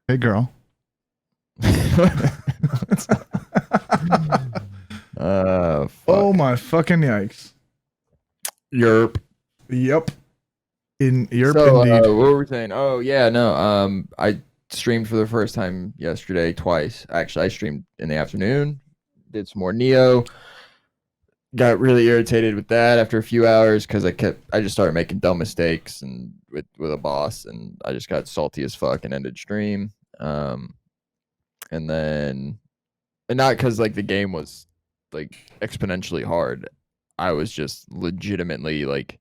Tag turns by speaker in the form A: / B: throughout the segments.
A: Hey, girl. Oh
B: Fuck.
A: my fucking yikes.
B: Yerp.
A: Yep. In Europe,
B: So,
A: indeed.
B: what were we saying? Oh yeah, no. I streamed for the first time yesterday twice. Actually, I streamed in the afternoon. Did some more Neo. Got really irritated with that after a few hours because I just started making dumb mistakes and with a boss, and I just got salty as fuck and ended stream. And then, and not because like the game was like exponentially hard. I was just legitimately like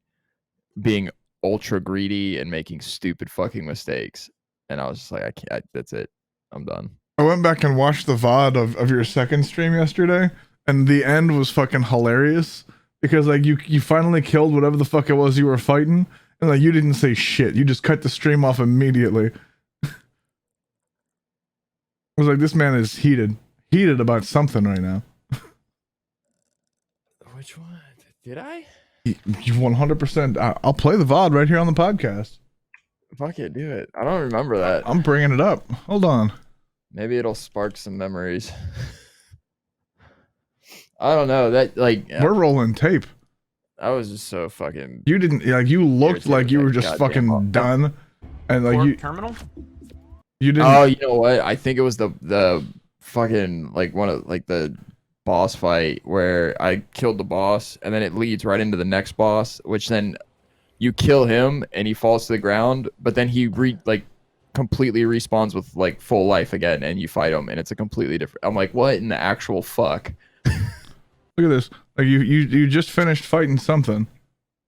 B: being ultra greedy and making stupid fucking mistakes. And I was just like, I can't. That's it. I'm done.
A: I went back and watched the VOD of your second stream yesterday, and the end was fucking hilarious because like you finally killed whatever the fuck it was you were fighting, and like you didn't say shit. You just cut the stream off immediately. I was like, this man is heated about something right now.
B: Which one did I?
A: You 100%. I'll play the VOD right here on the podcast.
B: Fuck it, do it. I don't remember that.
A: I'm bringing it up. Hold on.
B: Maybe it'll spark some memories. I don't know. That like
A: We're rolling tape.
B: I was just so fucking.
A: You didn't like. You looked like you were just fucking done, and like you
C: terminal.
A: You didn't.
B: Oh, you know what? I think it was the fucking like one of like the boss fight where I killed the boss, and then it leads right into the next boss, which then you kill him and he falls to the ground, but then he completely respawns with like full life again, and you fight him, and it's a completely different. I'm like, what in the actual fuck?
A: Look at this. Like you just finished fighting something,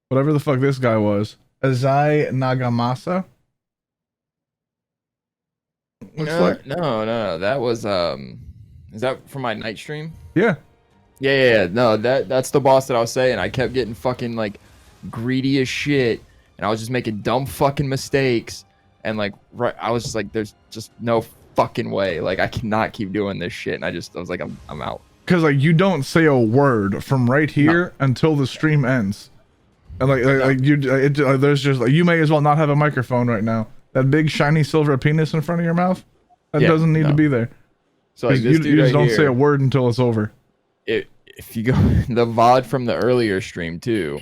A: whatever the fuck this guy was. Azai Nagamasa. Looks like
B: no. That was is that for my night stream?
A: Yeah.
B: Yeah. No, that's the boss that I was saying. I kept getting fucking like greedy as shit, and I was just making dumb fucking mistakes, and like I was just like, there's just no fucking way. Like I cannot keep doing this shit, and I was like, I'm out.
A: Because like you don't say a word from right here until the stream ends, and there's just like you may as well not have a microphone right now. That big shiny silver penis in front of your mouth, that doesn't need to be there.
B: So like this
A: you
B: dude
A: just
B: right
A: don't say a word until it's over.
B: If you go the VOD from the earlier stream too,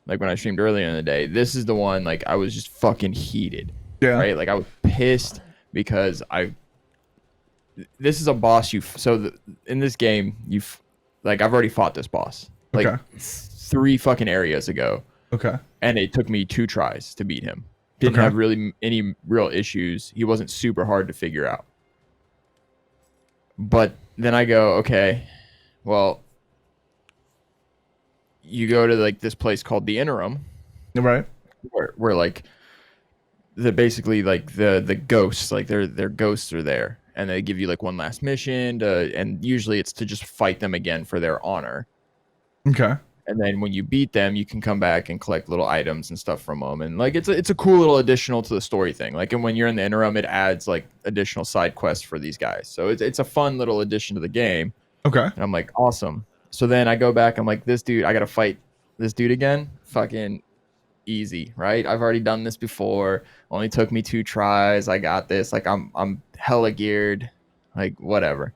B: like when I streamed earlier in the day, this is the one like I was just fucking heated.
A: Yeah.
B: Right? Like I was pissed because this is a boss in this game I've already fought this boss like 3 fucking areas ago.
A: Okay.
B: And it took me 2 tries to beat him. Didn't have really any real issues. He wasn't super hard to figure out. But then I go, okay, well, you go to like this place called the Interim,
A: right?
B: Where like basically like the ghosts, like their ghosts are there, and they give you like one last mission and usually it's to just fight them again for their honor.
A: Okay.
B: And then when you beat them, you can come back and collect little items and stuff from them. And like it's a cool little additional to the story thing. Like, and when you're in the Interim, it adds like additional side quests for these guys. So it's a fun little addition to the game.
A: Okay.
B: And I'm like, awesome. So then I go back. I'm like, this dude, I gotta fight this dude again. Fucking easy, right? I've already done this before. Only took me 2 tries. I got this. Like I'm hella geared. Like whatever.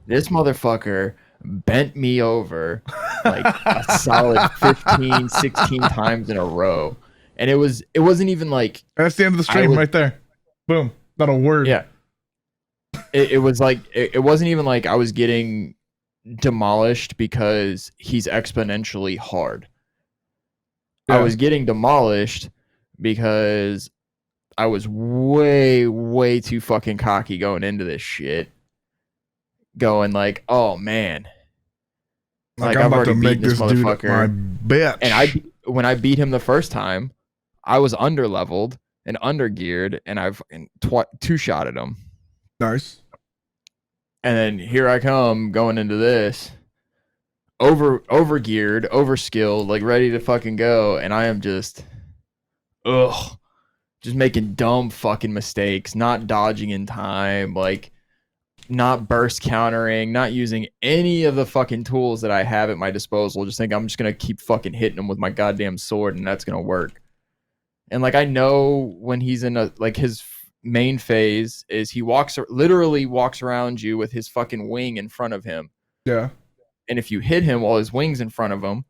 B: This motherfucker bent me over like a solid 15 16 times in a row, and it wasn't even like
A: that's the end of the stream right there. Boom. Not a word.
B: Yeah. It was like it wasn't even like I was getting demolished because he's exponentially hard. I was getting demolished because I was way too fucking cocky going into this shit, going like, oh man,
A: like I'm about to make this dude my bitch.
B: And when I beat him the first time, I was under leveled and under geared, and I've 2-shotted him.
A: Nice.
B: And then here I come going into this over geared, over skilled, like ready to fucking go, and I am just just making dumb fucking mistakes, not dodging in time, like not burst countering, not using any of the fucking tools that I have at my disposal. Just think I'm just gonna keep fucking hitting him with my goddamn sword, and that's gonna work. And like I know when he's in a like his main phase is he literally walks around you with his fucking wing in front of him.
A: Yeah.
B: And if you hit him while his wing's in front of him,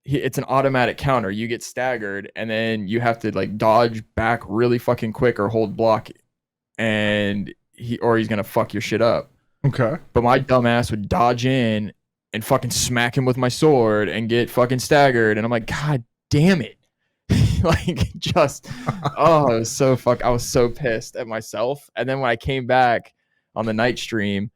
B: it's an automatic counter. You get staggered, and then you have to like dodge back really fucking quick or hold block, and he's gonna fuck your shit up.
A: Okay.
B: But my dumbass would dodge in and fucking smack him with my sword and get fucking staggered, and I'm like, God damn it. Like just I was so pissed at myself. And then when I came back on the night stream,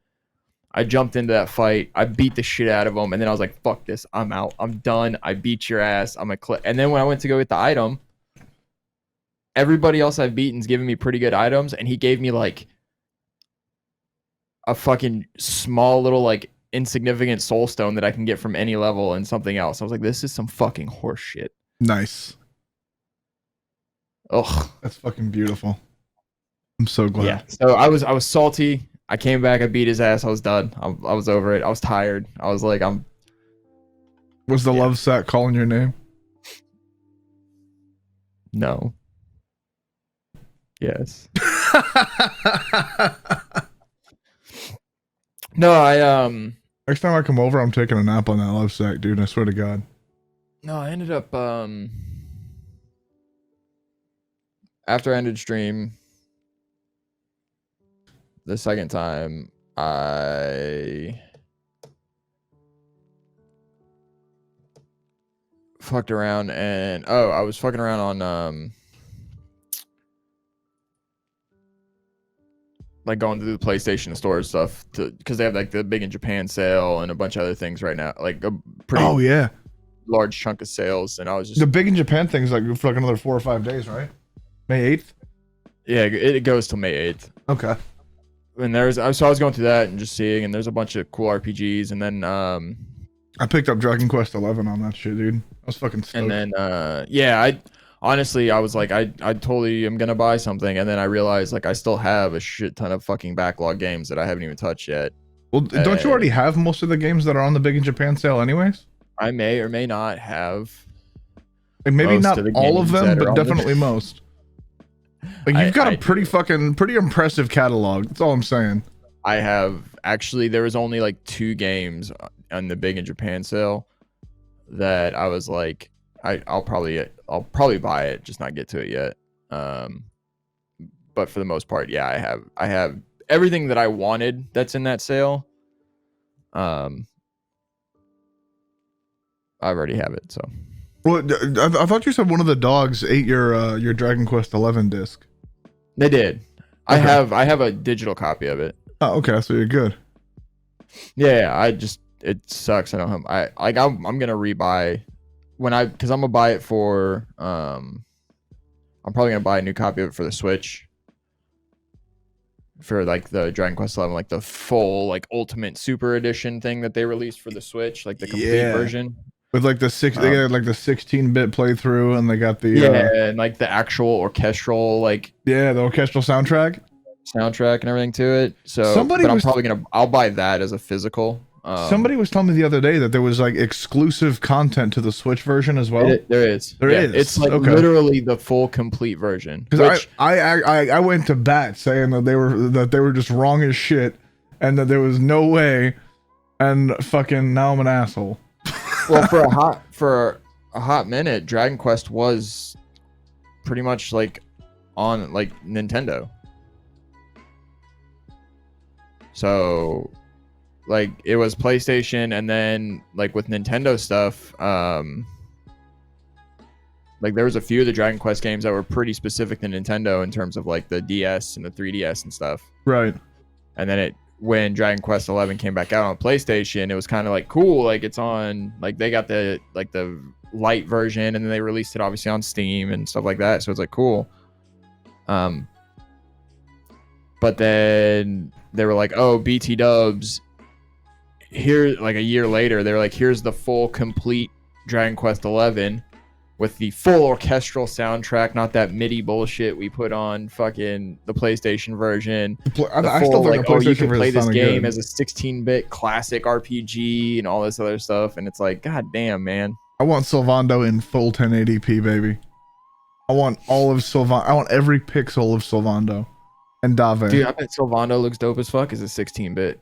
B: I jumped into that fight. I beat the shit out of him, and then I was like, fuck this, I'm out, I'm done, I beat your ass, I'm a clip. And then when I went to go get the item, everybody else I've beaten's giving me pretty good items, and he gave me like a fucking small little like insignificant soul stone that I can get from any level and something else. I was like, this is some fucking horse shit.
A: Nice.
B: Ugh.
A: That's fucking beautiful. I'm so glad.
B: Yeah. So I was salty. I came back. I beat his ass. I was done. I was over it. I was tired. I was like,
A: Was the love sack calling your name?
B: No. Yes. No,
A: Next time I come over, I'm taking a nap on that love sack, dude. I swear to God.
B: No, I ended up after I ended stream the second time, I fucked around and I was fucking around on like going to the PlayStation store and stuff because they have like the Big in Japan sale and a bunch of other things right now, like a pretty large chunk of sales. And I was just
A: the Big in Japan thing's like for like another 4 or 5 days, right? May 8th.
B: Yeah, it goes till May 8th.
A: Okay.
B: And I was going through that and just seeing, and there's a bunch of cool RPGs, and then
A: I picked up Dragon Quest 11 on that shit, dude. I was fucking stoked.
B: And then I honestly was like, I totally am gonna buy something, and then I realized like I still have a shit ton of fucking backlog games that I haven't even touched yet.
A: Well, don't you already have most of the games that are on the Big in Japan sale anyways?
B: I may or may not have.
A: Like maybe not all of them, but definitely most. Like you've got a pretty impressive catalog. That's all I'm saying.
B: I have actually. There was only like 2 games on the Big in Japan sale that I was like, I'll probably buy it, just not get to it yet. But for the most part, yeah, I have everything that I wanted that's in that sale. I already have it, so.
A: Well, I thought you said one of the dogs ate your Dragon Quest 11 disc.
B: They did.
A: Okay.
B: I have a digital copy of it.
A: Oh, okay, so you're good.
B: Yeah, it sucks. I don't have. I'm gonna rebuy because I'm gonna buy it for. I'm probably gonna buy a new copy of it for the Switch. For like the Dragon Quest 11, like the full like Ultimate Super Edition thing that they released for the Switch, like the complete version. With like
A: they got like the 16-bit playthrough, and they got the
B: and like the actual orchestral
A: the orchestral soundtrack
B: and everything to it. So I'll buy that as a physical.
A: Somebody was telling me the other day that there was like exclusive content to the Switch version as well.
B: There is. It's like literally the full complete version.
A: Because I went to bat saying that they were just wrong as shit, and that there was no way, and fucking now I'm an asshole.
B: Well, for a hot minute, Dragon Quest was pretty much like on like Nintendo. So like it was PlayStation, and then like with Nintendo stuff, like there was a few of the Dragon Quest games that were pretty specific to Nintendo in terms of like the DS and the 3DS and stuff.
A: Right.
B: And then when Dragon Quest 11 came back out on PlayStation, it was kind of like cool, like it's on, like they got the light version, and then they released it obviously on Steam and stuff like that, so it's like cool. But then they were like, oh, BT Dubs, here, like a year later, they were like, here's the full complete Dragon Quest 11 with the full orchestral soundtrack, not that MIDI bullshit we put on fucking the PlayStation version.
A: I still think the PlayStation
B: you can play this game
A: good.
B: as a 16-bit classic RPG and all this other stuff, and it's like, god damn, man.
A: I want Sylvando in full 1080p, baby. I want all of Sylvando. I want every pixel of Sylvando and Dave.
B: Dude, I bet Sylvando looks dope as fuck as a 16-bit.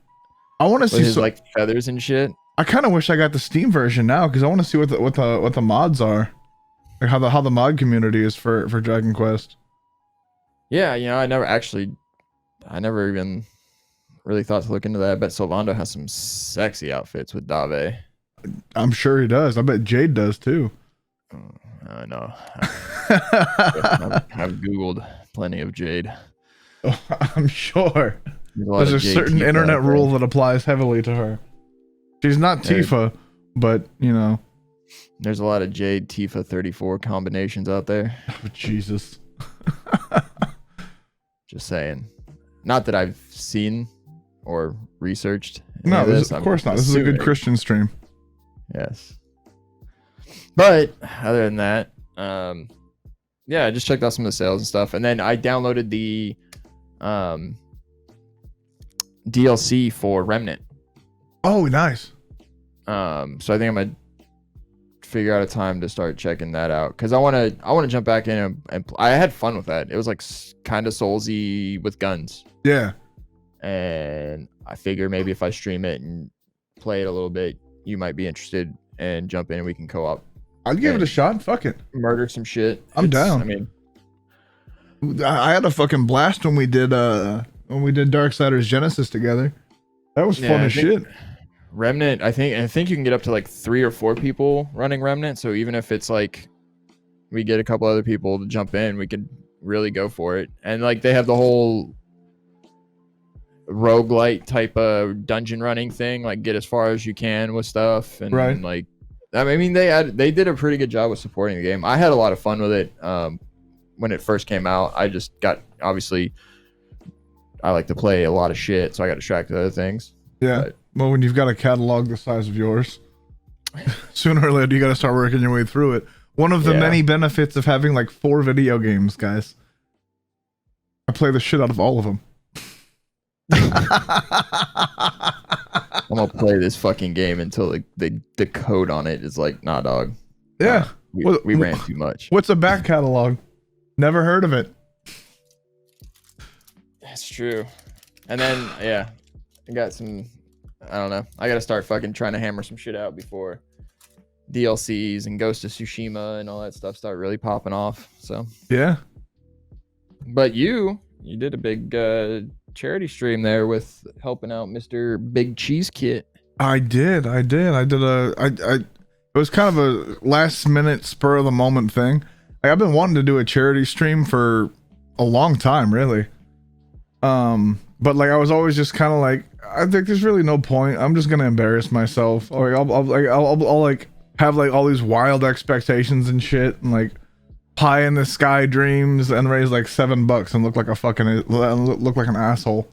A: I want to
B: With
A: see
B: his like feathers and shit.
A: I kind of wish I got the Steam version now because I want to see what the mods are, like how the mod community is for Dragon Quest.
B: Yeah, you know, I never even really thought to look into that. I bet Sylvando has some sexy outfits with Dave.
A: I'm sure he does. I bet Jade does too.
B: I know. I've Googled plenty of Jade.
A: Oh, I'm sure.
B: There's
A: a certain internet rule that applies heavily to her. She's not Tifa, but you know.
B: There's a lot of Jade Tifa 34 combinations out there.
A: Oh, Jesus.
B: Just saying. Not that I've seen or researched.
A: No, of course not. This is a good Christian stream.
B: Yes. But other than that, yeah, I just checked out some of the sales and stuff. And then I downloaded the DLC for Remnant.
A: Oh, nice.
B: So I think I'm gonna figure out a time to start checking that out because I want to jump back in and I had fun with that. It was like kind of Soulsy with guns.
A: Yeah.
B: And I figure maybe if I stream it and play it a little bit, you might be interested and jump in and we can co-op.
A: I'd give it a shot. Fuck it.
B: Murder some shit.
A: I'm down.
B: I mean,
A: I had a fucking blast when we did Darksiders Genesis together. That was fun as shit.
B: Remnant, I think you can get up to like 3 or 4 people running Remnant. So even if it's like we get a couple other people to jump in, we could really go for it. And like they have the whole roguelite type of dungeon running thing, like get as far as you can with stuff. And
A: right.
B: Like, I mean, they did a pretty good job with supporting the game. I had a lot of fun with it when it first came out. I just got, obviously, I like to play a lot of shit, so I got distracted with other things.
A: Yeah. But, well, when you've got a catalog the size of yours, sooner or later you got to start working your way through it. One of the many benefits of having like 4 video games, guys. I play the shit out of all of them.
B: I'm gonna play this fucking game until the code on it is like, nah, dog.
A: Yeah.
B: We ran too much.
A: What's a back catalog? Never heard of it.
B: That's true. And then, yeah, I got some, I don't know. I got to start fucking trying to hammer some shit out before DLCs and Ghost of Tsushima and all that stuff start really popping off. So, yeah. But you did a big charity stream there with helping out Mr. Big Cheese Kit. I did. It was kind of a last minute spur of the moment thing. Like, I've been wanting to do a charity stream for a long time, really. But like I was always just kind of like, I think there's really no point. I'm just gonna embarrass myself. Or I'll like have like all these wild expectations and shit, and like pie in the sky dreams, and raise like $7 and look like an asshole.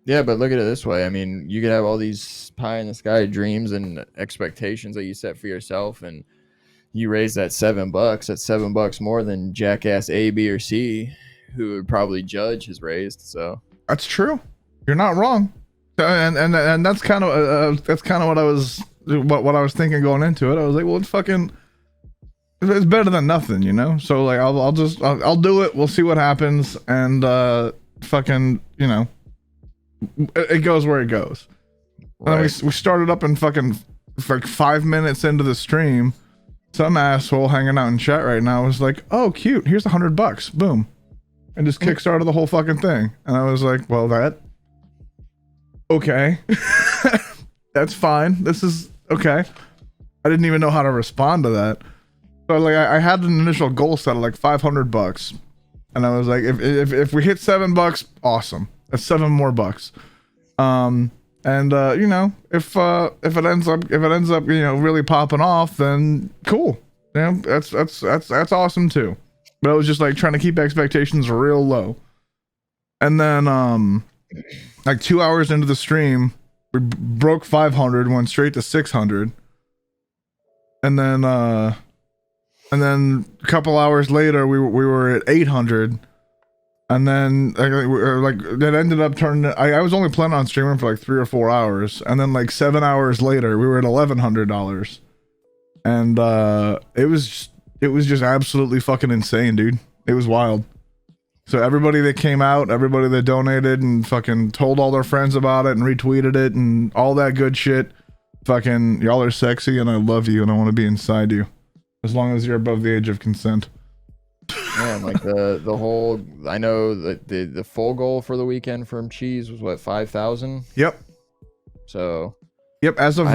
B: Yeah, but look at it this way. I mean, you could have all these pie in the sky dreams and expectations that you set for yourself, and you raise that $7. That's $7 more than jackass A, B, or C, who would probably judge has raised. So that's true. You're not wrong. And that's kind of what I was thinking going into it. I was like, well, it's better than nothing, you know. So like, I'll do it. We'll see what happens, and fucking, you know, it goes where it goes. Right. And then we started up in fucking like 5 minutes into the stream. Some asshole hanging out in chat right now was like, "Oh, cute. Here's $100. Boom." And just kickstarted the whole fucking thing. And I was like, well, okay. That's fine. This is okay. I didn't even know how to respond to that. So like I had an initial goal set of like $500. And I was like, if we hit $7, awesome. That's $7 more bucks. And you know, if it ends up, you know, really popping off, then cool. Yeah, that's awesome too. But I was just like trying to keep expectations real low. And then like 2 hours into the stream, we broke 500, went straight to 600. And then a couple hours later we were at 800. And then like that ended up turning, I was only planning on streaming for like 3 or 4 hours, and then like 7 hours later we were at $1,100. And
A: It was just absolutely fucking insane, dude. It was wild. So everybody that came out, everybody that donated and fucking told all their friends about it and retweeted it and all that good shit, fucking y'all are sexy and I love you and I want to be inside you. As long as you're above the age of consent.
B: Yeah, and like the whole, I know that the full goal for the weekend from Cheese was what, 5,000?
A: Yep.
B: So
A: yep, as of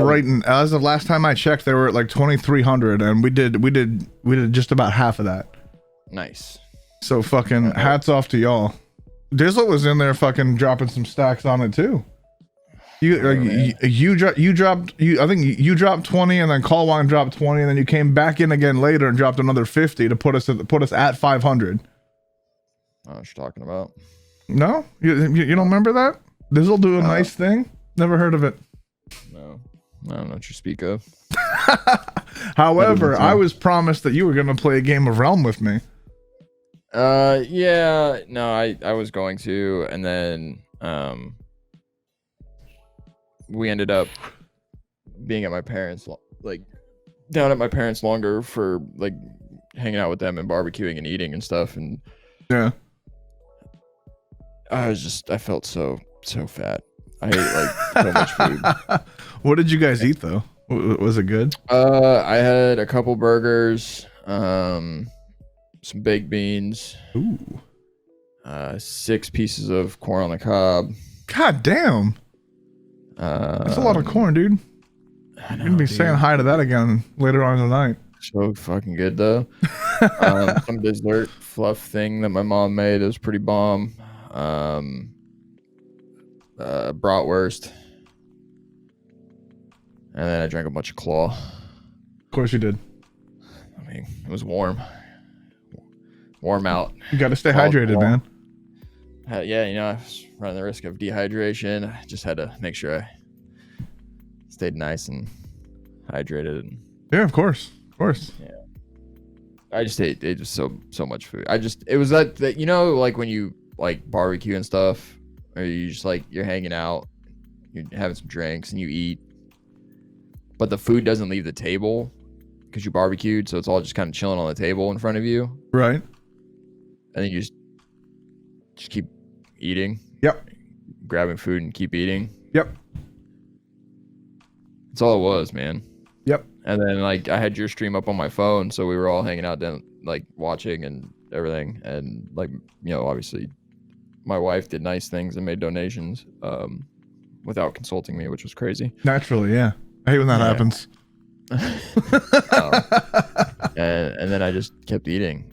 A: last time I checked, they were at like 2,300 and we did just about half of that.
B: Nice.
A: So fucking hats off to y'all. Dizzle was in there fucking dropping some stacks on it too. You dropped I think you dropped 20 and then Callwine dropped 20 and then you came back in again later and dropped another 50 to put us at 500.
B: I don't know what you're talking about.
A: No? You don't remember that? Dizzle do a nice thing? Never heard of it.
B: No. I don't know what you speak of.
A: However, I was promised that you were going to play a game of Realm with me.
B: Yeah, no, I was going to, and then we ended up being at my parents, like down at my parents longer for like hanging out with them and barbecuing and eating and stuff, and
A: yeah,
B: I felt so fat. I ate like so much food.
A: What did you guys eat though? Was it good?
B: I had a couple burgers, some baked beans.
A: Ooh.
B: 6 pieces of corn on the cob.
A: God damn. That's a lot of corn, dude. You're gonna be saying hi to that again later on in the night.
B: So fucking good though. Some dessert fluff thing that my mom made. It was pretty bomb. Bratwurst. And then I drank a bunch of Claw.
A: Of course you did.
B: I mean, it was warm. Warm out.
A: You gotta stay hydrated, man.
B: Yeah, you know, I was running the risk of dehydration. I just had to make sure I stayed nice and hydrated. And
A: yeah, of course.
B: Yeah. I just ate just so much food. It was that you know, like when you like barbecue and stuff, or you just like you're hanging out, you're having some drinks and you eat, but the food doesn't leave the table because you barbecued, so it's all just kind of chilling on the table in front of you.
A: Right.
B: And then you just keep eating.
A: Yep.
B: Grabbing food and keep eating.
A: Yep.
B: That's all it was, man.
A: Yep.
B: And then like I had your stream up on my phone, so we were all hanging out then like watching and everything. And like, you know, obviously my wife did nice things and made donations without consulting me, which was crazy.
A: Naturally, yeah. I hate when that happens.
B: And then I just kept eating.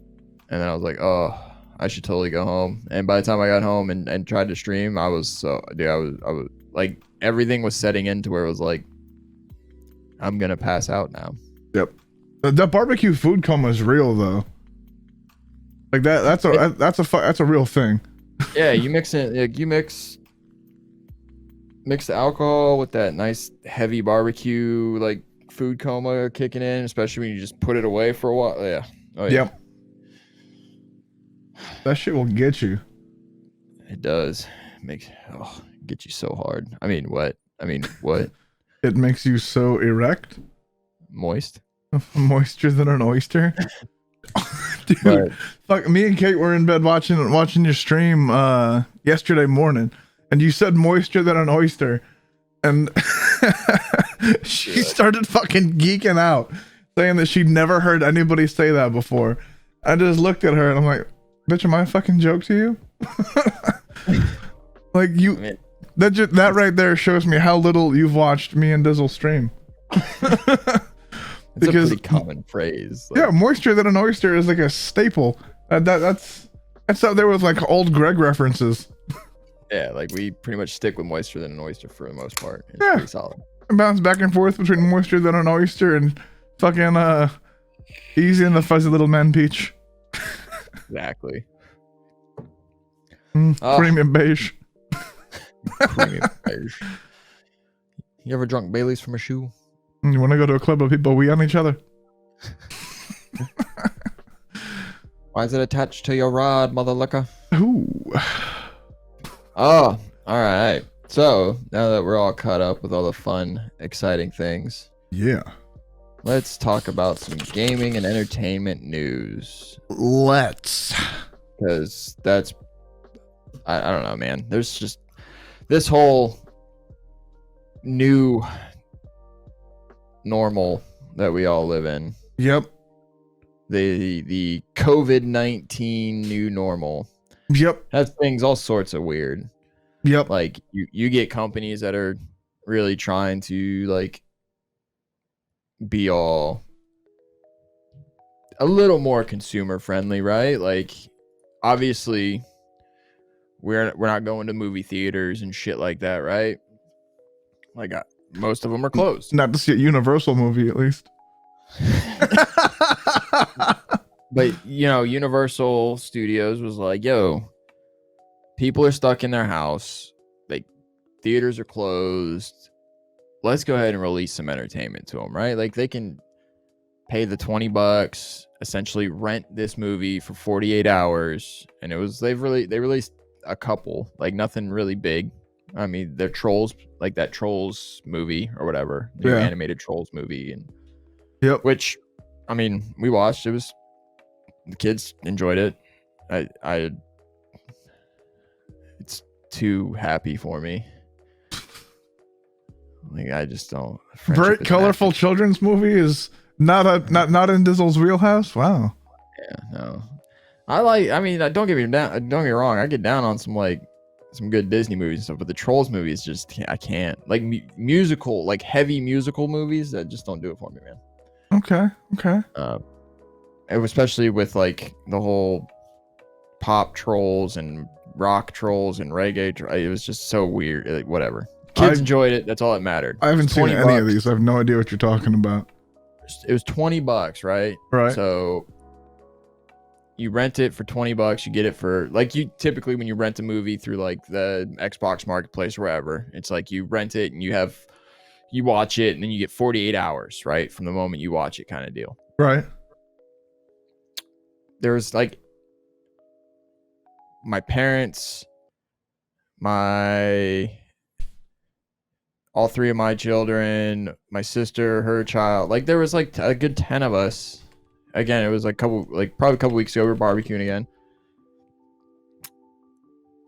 B: And then I was like, oh, I should totally go home. And by the time I got home and tried to stream, I was like, everything was setting into where it was like, I'm gonna pass out now.
A: Yep. That barbecue food coma is real though. Like that's a real thing.
B: Yeah, you mix it. Like, you mix the alcohol with that nice heavy barbecue, like food coma kicking in, especially when you just put it away for a while. Yeah. Oh, yeah.
A: Yep. That shit will get you.
B: It does. Get you so hard. I mean, what?
A: It makes you so erect.
B: Moist.
A: Moister than an oyster. Dude, fuck, me and Kate were in bed watching your stream yesterday morning, and you said moisture than an oyster, and she started fucking geeking out, saying that she'd never heard anybody say that before. I just looked at her and I'm like, bitch, am I a fucking joke to you? Like you, that right there shows me how little you've watched me and Dizzle stream.
B: It's because, a pretty common phrase.
A: Like, yeah, moisture than an oyster is like a staple. That's up there with like old Greg references.
B: Yeah, like we pretty much stick with moisture than an oyster for the most part. It's pretty solid.
A: I bounce back and forth between moisture than an oyster and fucking easy and the fuzzy little man peach.
B: Exactly.
A: Premium beige.
B: Premium beige. You ever drunk Bailey's from a shoe?
A: You want to go to a club of people wee on each other?
B: Why is it attached to your rod, mother liquor?
A: Ooh.
B: Oh, all right. So now that we're all caught up with all the fun, exciting things,
A: yeah,
B: let's talk about some gaming and entertainment news.
A: Let's.
B: Because that's, I don't know, man. There's just this whole new normal that we all live in.
A: Yep.
B: The COVID-19 new normal.
A: Yep.
B: That thing's all sorts of weird.
A: Yep.
B: Like you get companies that are really trying to like be all a little more consumer friendly, right? Like obviously we're not going to movie theaters and shit like that, right? Like most of them are closed.
A: Not to see a Universal movie, at least.
B: But you know, Universal Studios was like, yo, people are stuck in their house, like theaters are closed, let's go ahead and release some entertainment to them, right? Like they can pay the $20, essentially rent this movie for 48 hours, and it was they released a couple, like nothing really big. I mean, they're Trolls, like that Trolls movie or whatever, the animated Trolls movie, and which, I mean, we watched. It was, the kids enjoyed it. I it's too happy for me. Like I just don't.
A: Very colorful children's movie is not in Dizzle's wheelhouse. Wow.
B: Yeah, no. I mean, don't get me wrong. I get down on some good Disney movies and stuff, but the Trolls movies just I can't. Like musical, like heavy musical movies that just don't do it for me, man.
A: Okay.
B: It was especially with like the whole pop trolls and rock trolls and reggae. It was just so weird. Like whatever. Kids enjoyed it. That's all that mattered.
A: I haven't seen any of these. I have no idea what you're talking about.
B: It was $20, right?
A: Right.
B: So you rent it for $20. You get it for like you typically when you rent a movie through like the Xbox Marketplace or wherever, it's like you rent it and you watch it and then you get 48 hours, right? From the moment you watch it, kind of deal.
A: Right.
B: There's like my parents, all three of my children, my sister, her child. Like there was like a good 10 of us. Again, it was like probably a couple weeks ago, we were barbecuing again.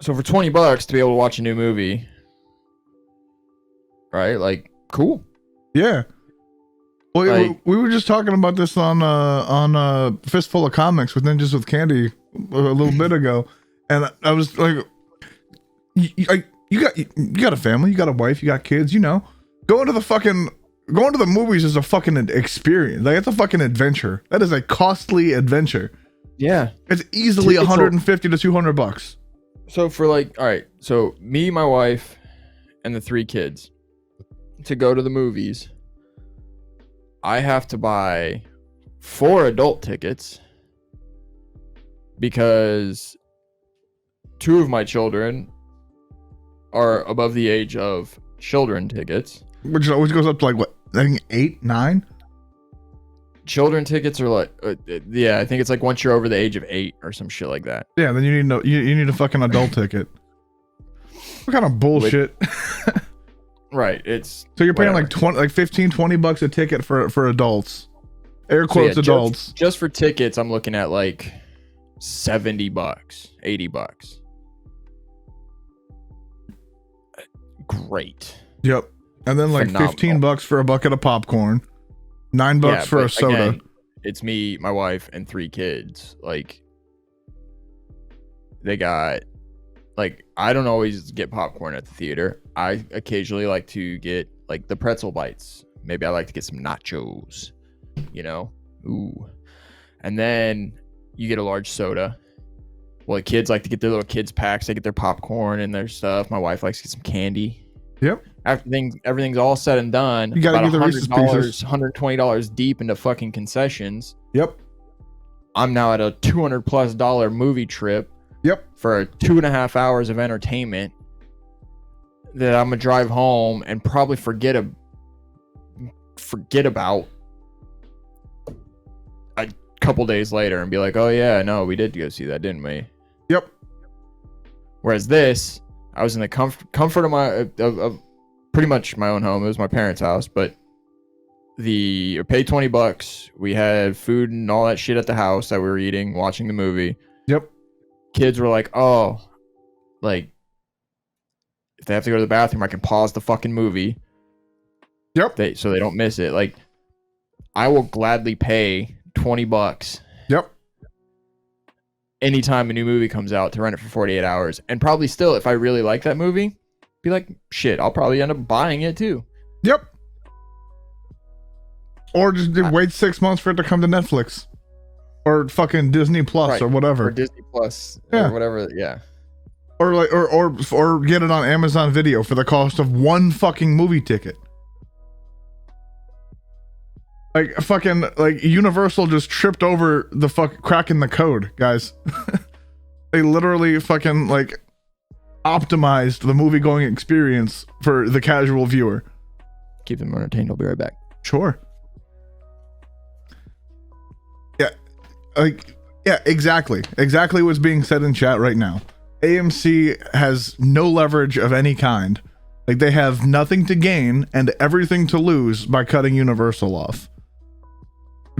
B: So for $20 to be able to watch a new movie, right? Like, cool.
A: Yeah. Well, like, we were just talking about this on Fistful of Comics with Ninjas with Candy a little bit ago, and I was like, you got a family, you got a wife, you got kids, you know, going to the movies is a fucking experience. Like it's a fucking adventure. That is a costly adventure. Yeah, it's easily $150 to $200.
B: So for like, all right, so me, my wife, and the 3 kids to go to the movies, I have to buy 4 adult tickets because 2 of my children are above the age of children tickets,
A: which always goes up to like what, I think 8, 9.
B: Children tickets are like, yeah, I think it's like once you're over the age of 8 or some shit like that.
A: Yeah, then you need a fucking adult ticket. What kind of bullshit?
B: Right, it's
A: so you're paying whatever. like $15-$20 a ticket for adults. Air quotes, so yeah, adults.
B: Just for tickets, I'm looking at like $70, $80. Great.
A: Yep. And then like phenomenal. $15 for a bucket of popcorn, $9 for a soda.
B: Again, it's me, my wife, and 3 kids. Like they got, like, I don't always get popcorn at the theater. I occasionally like to get like the pretzel bites. Maybe I like to get some nachos, you know? Ooh. And then you get a large soda. Well, the kids like to get their little kids packs. They get their popcorn and their stuff. My wife likes to get some candy.
A: Yep.
B: Everything's all said and done.
A: You gotta get the Reese's Pieces.
B: $120 deep into fucking concessions.
A: Yep.
B: I'm now at a $200+ movie trip.
A: Yep.
B: For 2.5 hours of entertainment that I'm gonna drive home and probably forget about a couple days later and be like, oh yeah, no, we did go see that, didn't we?
A: Yep.
B: Whereas this, I was in the comfort of my of pretty much my own home. It was my parents' house, but paid $20. We had food and all that shit at the house that we were eating, watching the movie.
A: Yep.
B: Kids were like, oh, like, if they have to go to the bathroom, I can pause the fucking movie.
A: Yep.
B: So they don't miss it. Like, I will gladly pay $20.
A: Yep.
B: Anytime a new movie comes out to rent it for 48 hours. And probably still, if I really like that movie, be like, shit, I'll probably end up buying it too.
A: Yep. Or just wait 6 months for it to come to Netflix. Or fucking Disney Plus or whatever.
B: Or Disney Plus
A: or
B: whatever, yeah.
A: Or like or get it on Amazon Video for the cost of one fucking movie ticket. Like fucking like Universal just tripped over the cracking the code, guys. They literally fucking like optimized the movie going experience for the casual viewer.
B: Keep them entertained. I'll be right back.
A: Sure. Yeah, exactly what's being said in chat right now. AMC has no leverage of any kind. Like, they have nothing to gain and everything to lose by cutting Universal off,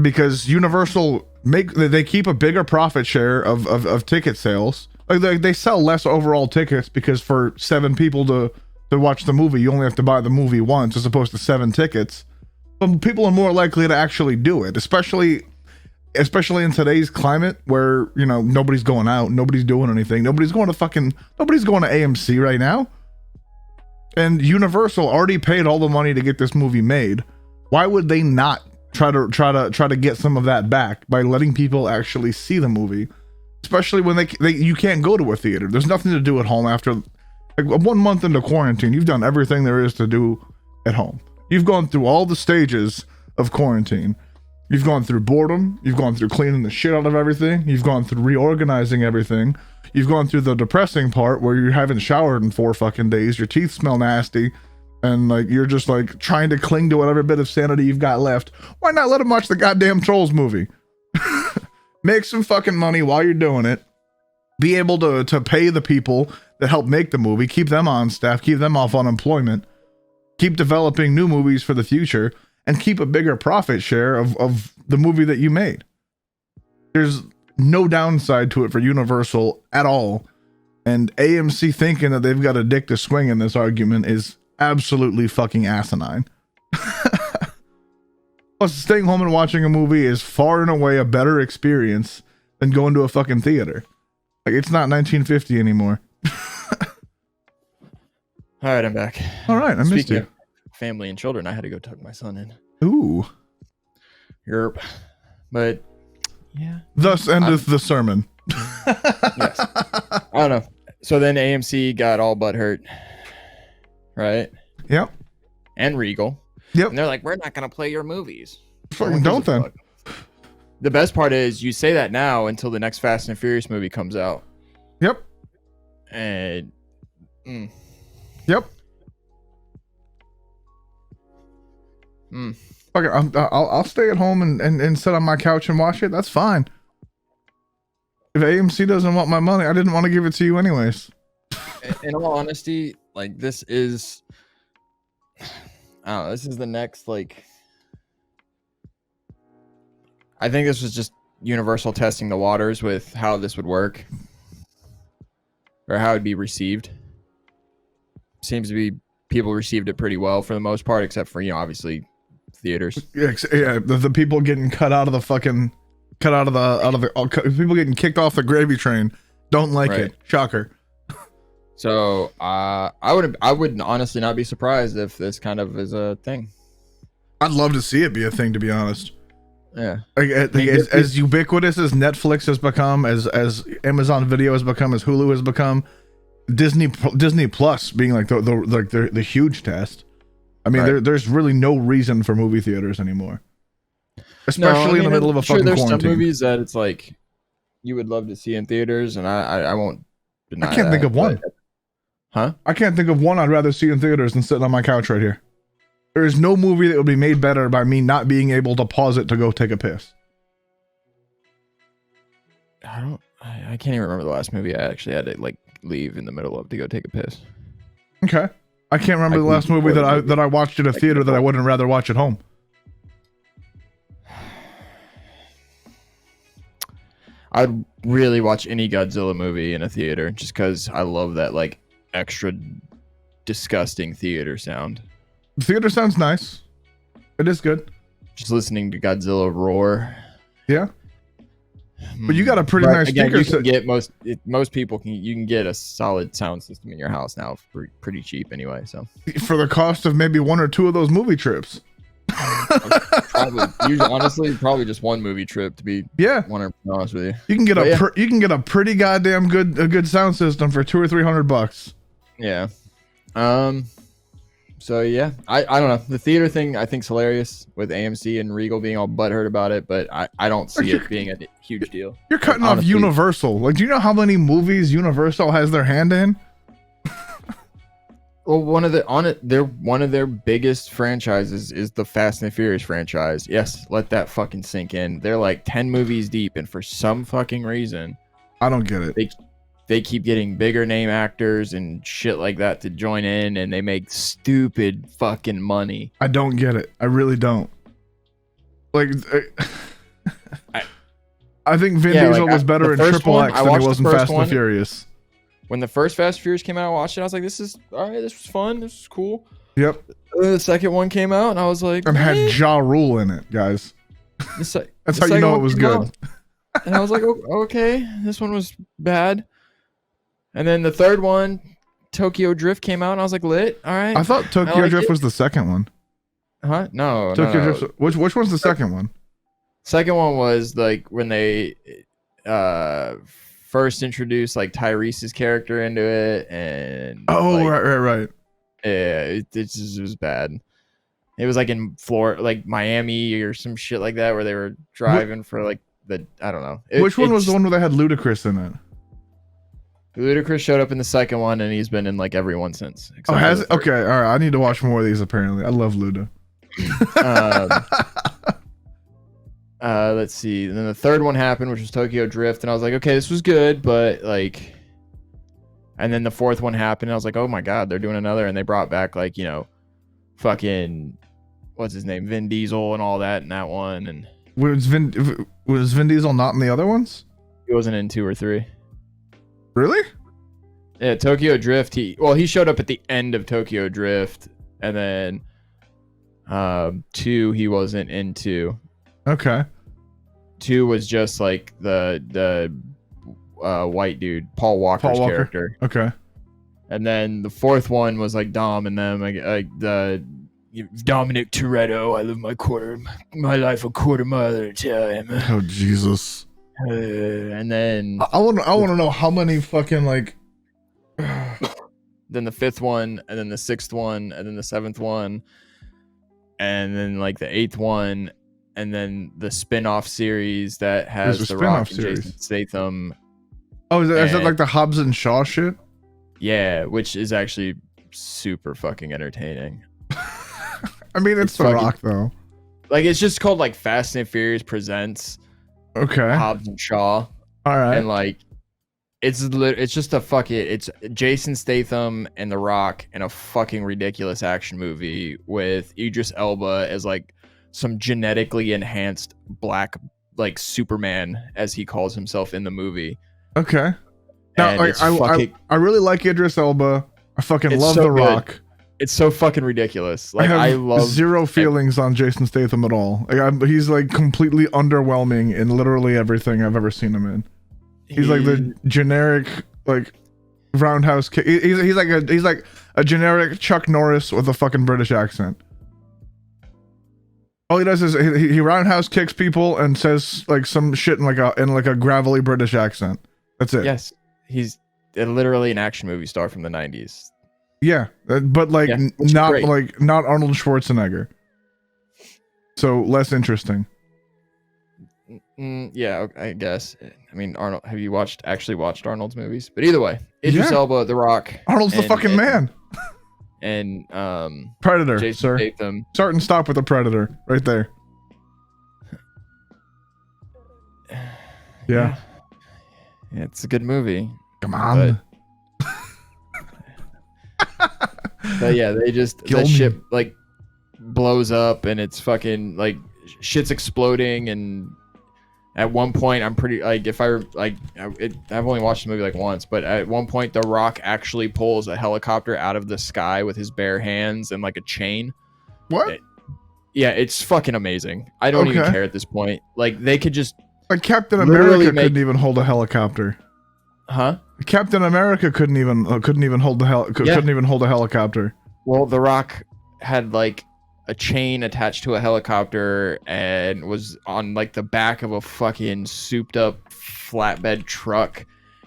A: because Universal they keep a bigger profit share of ticket sales. Like, they sell less overall tickets, because for 7 people to watch the movie, you only have to buy the movie once as opposed to 7 tickets. But people are more likely to actually do it, especially in today's climate where, you know, nobody's going out, nobody's doing anything, nobody's going to AMC right now. And Universal already paid all the money to get this movie made. Why would they not try to get some of that back by letting people actually see the movie? Especially when you can't go to a theater. There's nothing to do at home after like 1 month into quarantine. You've done everything there is to do at home. You've gone through all the stages of quarantine. You've gone through boredom. You've gone through cleaning the shit out of everything. You've gone through reorganizing everything. You've gone through the depressing part where you haven't showered in 4 fucking days. Your teeth smell nasty. And like, you're just like trying to cling to whatever bit of sanity you've got left. Why not let them watch the goddamn Trolls movie? Make some fucking money while you're doing it. Be able to pay the people that help make the movie. Keep them on staff. Keep them off unemployment. Keep developing new movies for the future. And keep a bigger profit share of the movie that you made. There's no downside to it for Universal at all. And AMC thinking that they've got a dick to swing in this argument is absolutely fucking asinine. Plus, staying home and watching a movie is far and away a better experience than going to a fucking theater. Like, it's not 1950 anymore.
B: All right, I'm back.
A: All right, I missed you.
B: Family and children, I had to go tuck my son in.
A: Ooh.
B: Yerp. But yeah.
A: Thus endeth the sermon.
B: Yes. I don't know. So then AMC got all butthurt. Right?
A: Yep.
B: And Regal.
A: Yep.
B: And they're like, we're not gonna play your movies.
A: Fucking don't then.
B: The best part is you say that now until the next Fast and Furious movie comes out.
A: Yep.
B: And
A: Yep. Fuck it, I'll stay at home and sit on my couch and watch it. That's fine. If AMC doesn't want my money, I didn't want to give it to you anyways.
B: In all honesty, like, this is, I don't know, this is the next, like, I think this was just Universal testing the waters with how this would work or how it'd be received. Seems to be people received it pretty well for the most part, except for, you know, obviously theaters. Yeah,
A: the people getting cut out of the people getting kicked off the gravy train don't like it. Shocker.
B: So I would honestly not be surprised if this kind of is a thing.
A: I'd love to see it be a thing, to be honest.
B: Yeah.
A: Like, as ubiquitous as Netflix has become, as Amazon Video has become, as Hulu has become, Disney Plus being like the huge test. I mean, there's really no reason for movie theaters anymore, especially in the middle of a fucking quarantine.
B: There's some movies that it's like you would love to see in theaters, and I won't deny.
A: I can't think of one.
B: Huh?
A: I can't think of one I'd rather see in theaters than sitting on my couch right here. There is no movie that would be made better by me not being able to pause it to go take a piss.
B: I can't even remember the last movie I actually had to like leave in the middle of to go take a piss.
A: Okay. I can't remember the last movie that I watched in a theater that I wouldn't rather watch at home.
B: I'd really watch any Godzilla movie in a theater just because I love that like extra disgusting theater sound.
A: The theater sounds nice. It is good.
B: Just listening to Godzilla roar.
A: Yeah. But you got a pretty
B: But
A: nice
B: again,
A: speaker
B: you
A: set.
B: can get most people you can get a solid sound system in your house now for pretty cheap anyway. So
A: For the cost of maybe 1 or 2 of those movie trips.
B: probably just one movie trip to be 100% honest with you.
A: You can get you can get a pretty goddamn good sound system for $200 or $300.
B: Yeah. So yeah, I don't know. The theater thing I think's hilarious with AMC and Regal being all butthurt about it, but I don't see it being a huge deal.
A: You're cutting off Universal. Like, do you know how many movies Universal has their hand in?
B: Well, one of their biggest franchises is the Fast and the Furious franchise. Yes, let that fucking sink in. They're like 10 movies deep, and for some fucking reason,
A: I don't get it.
B: They keep getting bigger name actors and shit like that to join in, and they make stupid fucking money.
A: I don't get it. I really don't. Like, I think Vin Diesel was better in Triple X than he was in Fast and the Furious.
B: When the first Fast and Furious came out, I watched it. I was like, "This is all right. This was fun. This was cool."
A: Yep.
B: The second one came out, and I was like,
A: and had Ja Rule in it, guys. That's how you know it was good.
B: And I was like, oh, "Okay, this one was bad." And then the third one, Tokyo Drift, came out, and I was like, "Lit, all right."
A: I thought Tokyo Drift was the second one.
B: Huh? No.
A: Tokyo Drift. Which one's the second one?
B: Second one was like when they first introduced like Tyrese's character into it, and
A: right.
B: Yeah, it was bad. It was like in Florida, like Miami or some shit like that, where they were driving for like I don't know.
A: Which one was the one where they had Ludacris in it?
B: Ludacris showed up in the second one, and he's been in like every one since.
A: Oh, has it? Okay, all right. I need to watch more of these. Apparently, I love Luda.
B: Let's see. And then the third one happened, which was Tokyo Drift, and I was like, okay, this was good, but like. And then the fourth one happened, and I was like, oh my god, they're doing another, and they brought back like fucking what's his name, Vin Diesel, and all that in that one, and
A: was Vin Diesel not in the other ones?
B: He wasn't in 2 or 3.
A: Really?
B: Yeah, Tokyo Drift. He showed up at the end of Tokyo Drift, and then 2 he wasn't into.
A: Okay.
B: 2 was just like the white dude, Paul Walker's character.
A: Okay.
B: And then the fourth one was like Dom and them, like the Dominic Toretto. I live my life a quarter mile at a time.
A: Oh Jesus.
B: And then
A: I want to know how many fucking like.
B: Then the fifth one, and then the sixth one, and then the seventh one, and then like the eighth one, and then the spin-off series that has The Rock and Jason Statham.
A: Oh, is that like the Hobbs and Shaw shit?
B: Yeah, which is actually super fucking entertaining.
A: I mean, it's The Rock though.
B: Like, it's just called like Fast and Furious Presents.
A: Okay.
B: Hobbs and Shaw.
A: All right.
B: And like, it's just it's Jason Statham and The Rock in a fucking ridiculous action movie with Idris Elba as like some genetically enhanced black like Superman, as he calls himself in the movie.
A: Okay. Now, like, I really like Idris Elba. I fucking love The Rock.
B: It's so fucking ridiculous. Like, I love
A: zero feelings on Jason Statham at all. Like, he's like completely underwhelming in literally everything I've ever seen him in. He's like the generic like roundhouse kick. He's like a generic Chuck Norris with a fucking British accent. All he does is he roundhouse kicks people and says like some shit in like a gravelly British accent. That's it.
B: Yes, he's literally an action movie star from the 90s.
A: Yeah, but like not Arnold Schwarzenegger. So less interesting.
B: Yeah, I guess. I mean, Arnold. Have you actually watched Arnold's movies? But either way, Idris Elba, The Rock.
A: Arnold's the fucking man.
B: And
A: Predator,
B: Jason
A: sir.
B: Statham.
A: Start and stop with the Predator, right there. Yeah,
B: it's a good movie.
A: Come on.
B: But yeah, they just that ship like blows up and it's fucking like shit's exploding and At one point, I'm pretty like if I like I've only watched the movie like once, but at one point, The Rock actually pulls a helicopter out of the sky with his bare hands and like a chain.
A: What?
B: Yeah, it's fucking amazing. I don't even care at this point. Like they could just
A: like Captain America couldn't even hold a helicopter.
B: Huh?
A: Captain America couldn't even hold couldn't even hold a helicopter.
B: Well, The Rock had like a chain attached to a helicopter and was on like the back of a fucking souped up flatbed truck,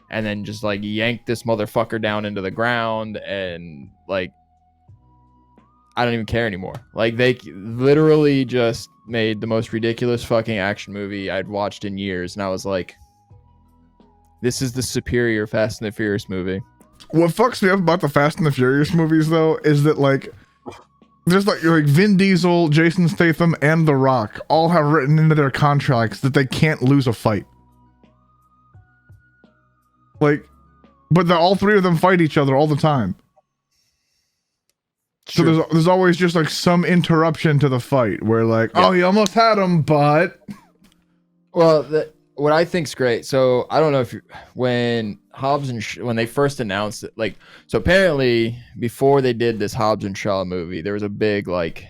B: and then just like yanked this motherfucker down into the ground, and like I don't even care anymore. Like they literally just made the most ridiculous fucking action movie I'd watched in years, and I was like, this is the superior Fast and the Furious movie. What
A: fucks me up about the Fast and the Furious movies, though, is that like there's like Vin Diesel, Jason Statham, and The Rock all have written into their contracts that they can't lose a fight. Like, but all three of them fight each other all the time. So there's always just like some interruption to the fight where like, oh, you almost had him, but.
B: Well, what I think's great. So I don't know if when Hobbs and when they first announced it, like, so apparently before they did this Hobbs and Shaw movie, there was a big like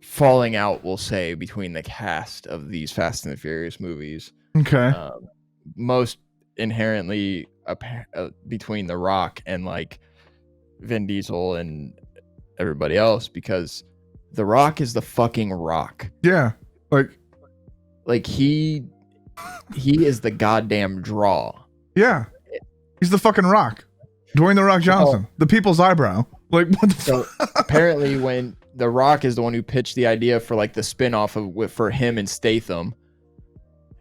B: falling out, we'll say, between the cast of these Fast and the Furious movies.
A: Okay.
B: Most inherently between The Rock and like Vin Diesel and everybody else, because The Rock is the fucking Rock.
A: Yeah.
B: Like he is the goddamn draw.
A: Yeah. He's the fucking Rock. Dwayne The Rock Johnson. The people's eyebrow. Like what the
B: apparently when The Rock is the one who pitched the idea for like the spin-off for him and Statham,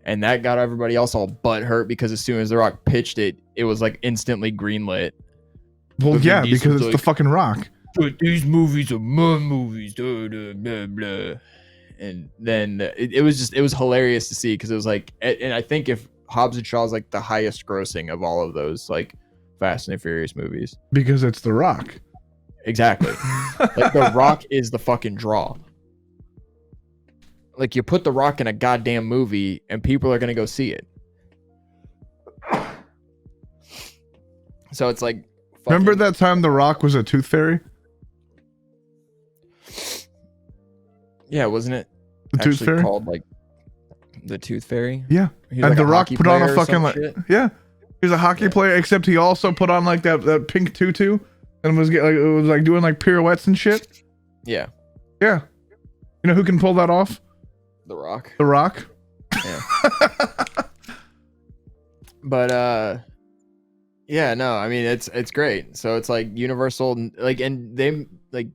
B: and that got everybody else all butthurt because as soon as The Rock pitched it, it was like instantly greenlit.
A: Well, yeah, because it's like, the fucking Rock.
B: But these movies are my movies. Blah, blah, blah. And then it was hilarious to see, because it was like, and I think if Hobbs and Shaw is like the highest grossing of all of those like Fast and the Furious movies,
A: because it's The Rock.
B: Exactly. Like The Rock is the fucking draw. Like you put The Rock in a goddamn movie and people are gonna go see it. So it's like,
A: remember that time The Rock was a tooth fairy?
B: Yeah, wasn't it?
A: The Tooth Fairy?
B: Called like the Tooth Fairy?
A: Yeah. And like The Rock put on a fucking like shit? Yeah. He was a hockey player, except he also put on like that pink tutu and was like doing like pirouettes and shit.
B: Yeah.
A: Yeah. You know who can pull that off?
B: The Rock.
A: The Rock.
B: Yeah. But yeah, no, I mean it's great. So it's like Universal, like, and they like,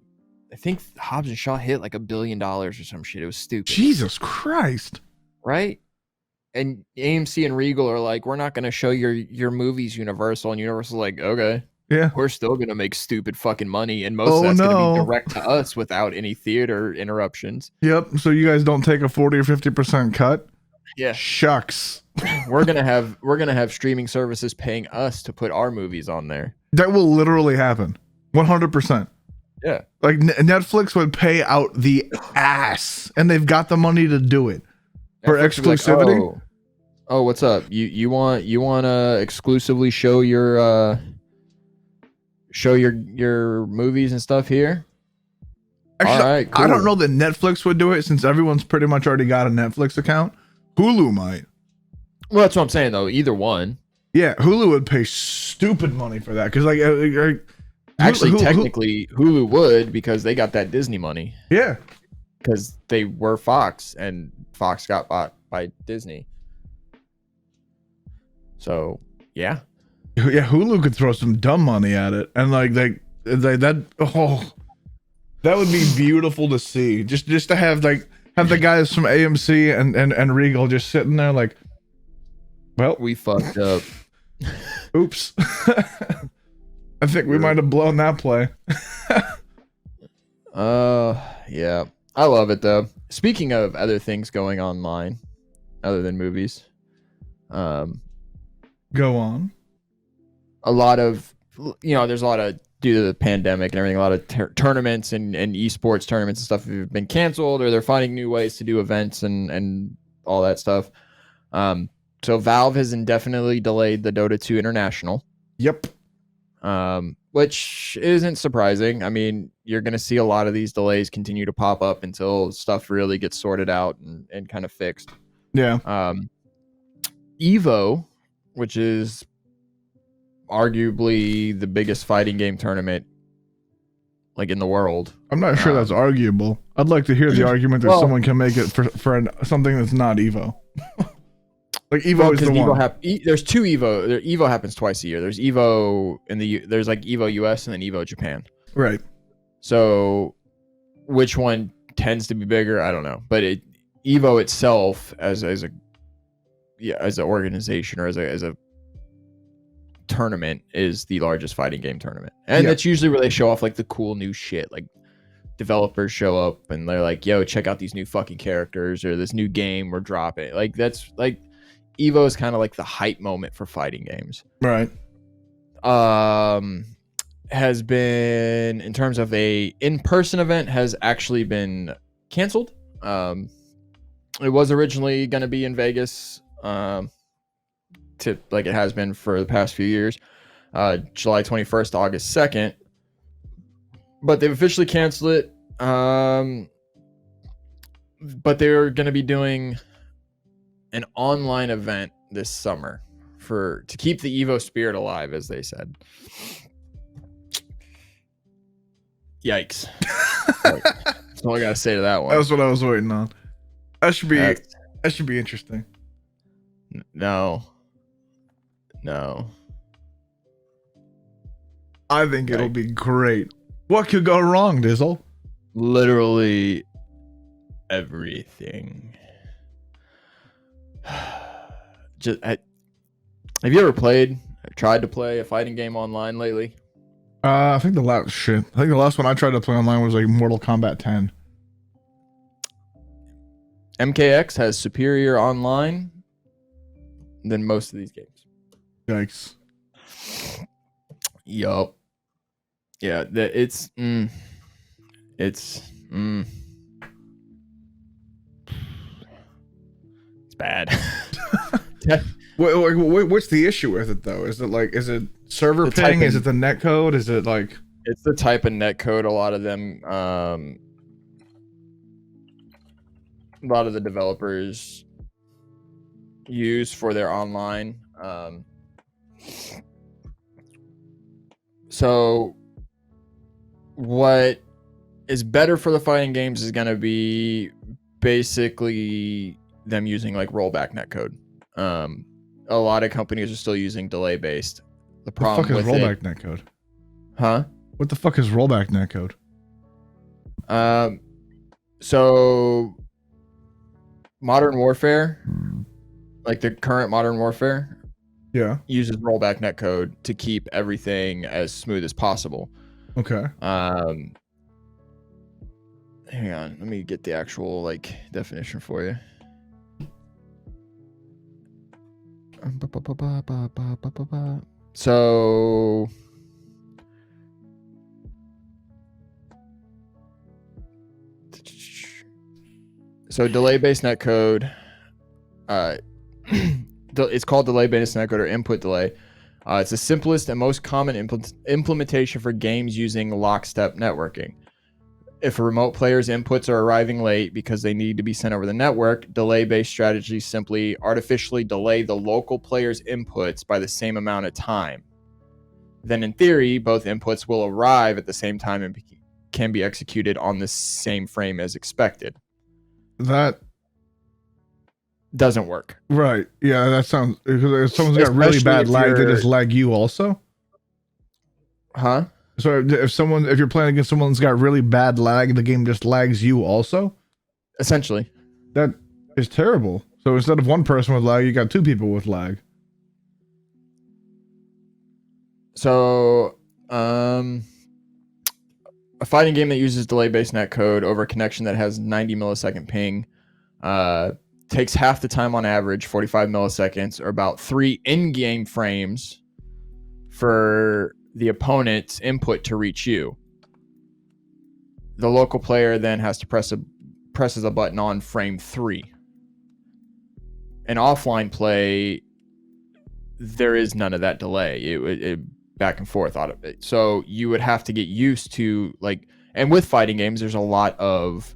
B: I think Hobbs and Shaw hit like $1 billion or some shit. It was stupid.
A: Jesus Christ.
B: Right? And AMC and Regal are like, we're not going to show your movies, Universal. And Universal's like, okay.
A: Yeah.
B: We're still going to make stupid fucking money. And most of that's going to be direct to us without any theater interruptions.
A: Yep. So you guys don't take a 40 or 50% cut?
B: Yeah.
A: Shucks.
B: We're gonna have streaming services paying us to put our movies on there.
A: That will literally happen. 100%.
B: Yeah.
A: Like Netflix would pay out the ass, and they've got the money to do it for exclusivity.
B: Like, oh, what's up? You want to exclusively show your movies and stuff here?
A: Actually,
B: all right, cool.
A: I don't know that Netflix would do it, since everyone's pretty much already got a Netflix account. Hulu might.
B: Well, that's what I'm saying though. Either one.
A: Yeah, Hulu would pay stupid money for that, because
B: actually, technically, Hulu would, because they got that Disney money.
A: Yeah,
B: because they were Fox, and Fox got bought by Disney. So yeah,
A: Hulu could throw some dumb money at it, and that would be beautiful to see. Just to have the guys from AMC and Regal just sitting there like, well,
B: we fucked up.
A: Oops. I think we might have blown that play.
B: Yeah. I love it though. Speaking of other things going online other than movies,
A: go on.
B: A lot of, there's a lot of due to the pandemic and everything, a lot of tournaments and esports tournaments and stuff have been canceled, or they're finding new ways to do events and all that stuff. So Valve has indefinitely delayed the Dota 2 International.
A: Yep.
B: Which isn't surprising. I mean, you're going to see a lot of these delays continue to pop up until stuff really gets sorted out and kind of fixed.
A: Yeah.
B: Evo, which is arguably the biggest fighting game tournament like in the world.
A: I'm not sure that's arguable. I'd like to hear the argument that someone can make it for something that's not Evo. Like Evo is the one.
B: There's two Evo. Evo happens twice a year. There's Evo there's like Evo US and then Evo Japan.
A: Right.
B: So which one tends to be bigger? I don't know. But Evo itself as an organization or as a tournament is the largest fighting game tournament. And that's usually where they show off like the cool new shit. Like developers show up and they're like, yo, check out these new fucking characters or this new game we're dropping. Like that's like Evo is kind of like the hype moment for fighting games.
A: Right.
B: Has been, in terms of a in-person event, has actually been canceled. It was originally going to be in Vegas, like it has been for the past few years, July 21st to August 2nd. But they've officially canceled it. But they're going to be doing an online event this summer to keep the Evo spirit alive, as they said. Yikes. That's all I gotta say to that one.
A: That's what I was waiting on. That should be interesting.
B: No.
A: I think it'll be great. What could go wrong, Dizzle?
B: Literally everything. Have you ever tried to play a fighting game online lately?
A: I think the last one I tried to play online was like Mortal Kombat 10.
B: MKX has superior online than most of these games.
A: Yikes.
B: Yup. Yeah, it's bad.
A: What's the issue with it though? Is it server ping? Is it the net code? Is it like
B: it's the type of net code a lot of them a lot of the developers use for their online. So what is better for the fighting games is going to be basically them using like rollback netcode. A lot of companies are still using delay based. The problem
A: with rollback netcode.
B: Huh?
A: What the fuck is rollback netcode?
B: So Modern Warfare, like the current Modern Warfare, uses rollback netcode to keep everything as smooth as possible.
A: Okay.
B: Hang on, let me get the actual like definition for you. So delay-based netcode, it's called delay-based netcode or input delay. It's the simplest and most common implementation for games using lockstep networking. If a remote player's inputs are arriving late because they need to be sent over the network, delay-based strategies simply artificially delay the local player's inputs by the same amount of time. Then in theory, both inputs will arrive at the same time and can be executed on the same frame as expected.
A: That
B: doesn't work.
A: Right. Yeah, that sounds... If someone's got really bad lag, they just lag you also?
B: Huh?
A: So if you're playing against someone that's got really bad lag, the game just lags you also?
B: Essentially.
A: That is terrible. So instead of one person with lag, you got two people with lag.
B: So, a fighting game that uses delay-based netcode over a connection that has 90 millisecond ping takes half the time on average, 45 milliseconds, or about 3 in-game frames for the opponent's input to reach you. The local player then has to presses a button on frame 3. In offline play, there is none of that delay. It back and forth out of it. So you would have to get used to like, and with fighting games, there's a lot of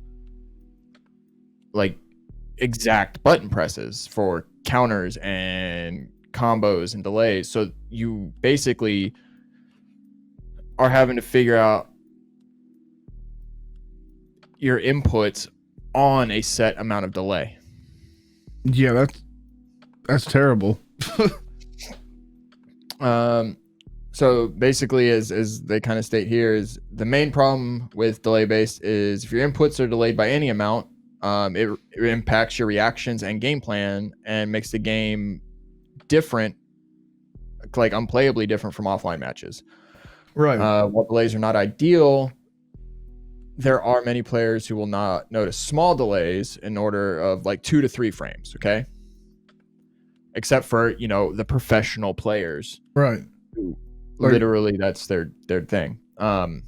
B: like exact button presses for counters and combos and delays. So you basically are having to figure out your inputs on a set amount of delay.
A: Yeah, that's terrible.
B: So basically, as they kind of state here, is the main problem with delay based is if your inputs are delayed by any amount, it impacts your reactions and game plan and makes the game different, like unplayably different from offline matches.
A: Right.
B: While delays are not ideal, there are many players who will not notice small delays in order of like 2 to 3 frames. Okay. Except for, the professional players.
A: Right.
B: Who literally that's their thing. So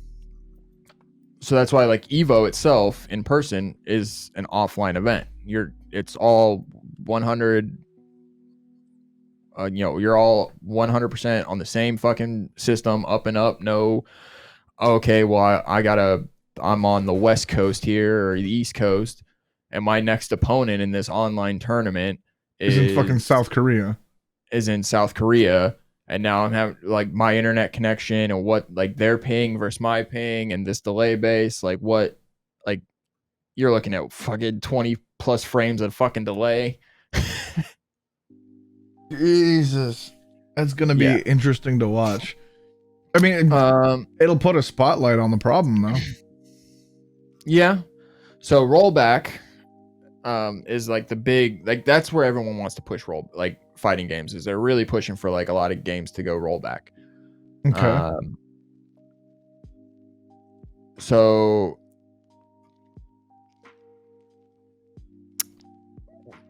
B: that's why like Evo itself in person is an offline event. It's all 100. You're all 100% on the same fucking system, up and up. No, okay, well I'm on the West Coast here or the East Coast, and my next opponent in this online tournament
A: is in fucking South Korea.
B: Is in South Korea, and now I'm having like my internet connection and what like they're paying versus my paying and this delay base, like what, like you're looking at fucking 20 plus frames of fucking delay.
A: Jesus, that's gonna be interesting to watch. I mean, it'll put a spotlight on the problem though.
B: Yeah. So rollback is like the big, like that's where everyone wants to push like fighting games, is they're really pushing for like a lot of games to go rollback.
A: Okay.
B: So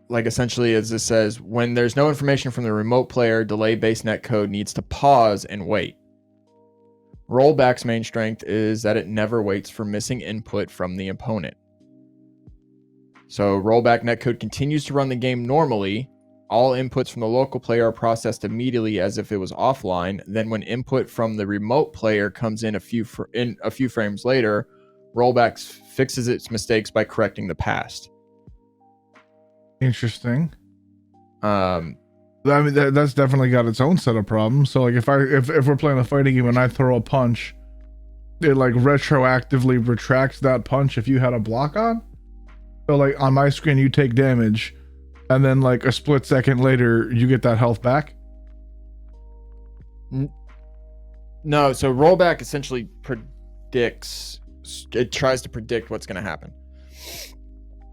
B: like essentially, as this says, when there's no information from the remote player, delay-based netcode needs to pause and wait. Rollback's main strength is that it never waits for missing input from the opponent. So rollback netcode continues to run the game normally. All inputs from the local player are processed immediately as if it was offline. Then when input from the remote player comes in a few frames later, rollback fixes its mistakes by correcting the past.
A: Interesting. I mean, that's definitely got its own set of problems. So like if we're playing a fighting game and I throw a punch, it like retroactively retracts that punch if you had a block on. So like on my screen you take damage, and then like a split second later you get that health back.
B: No, so rollback essentially tries to predict what's going to happen.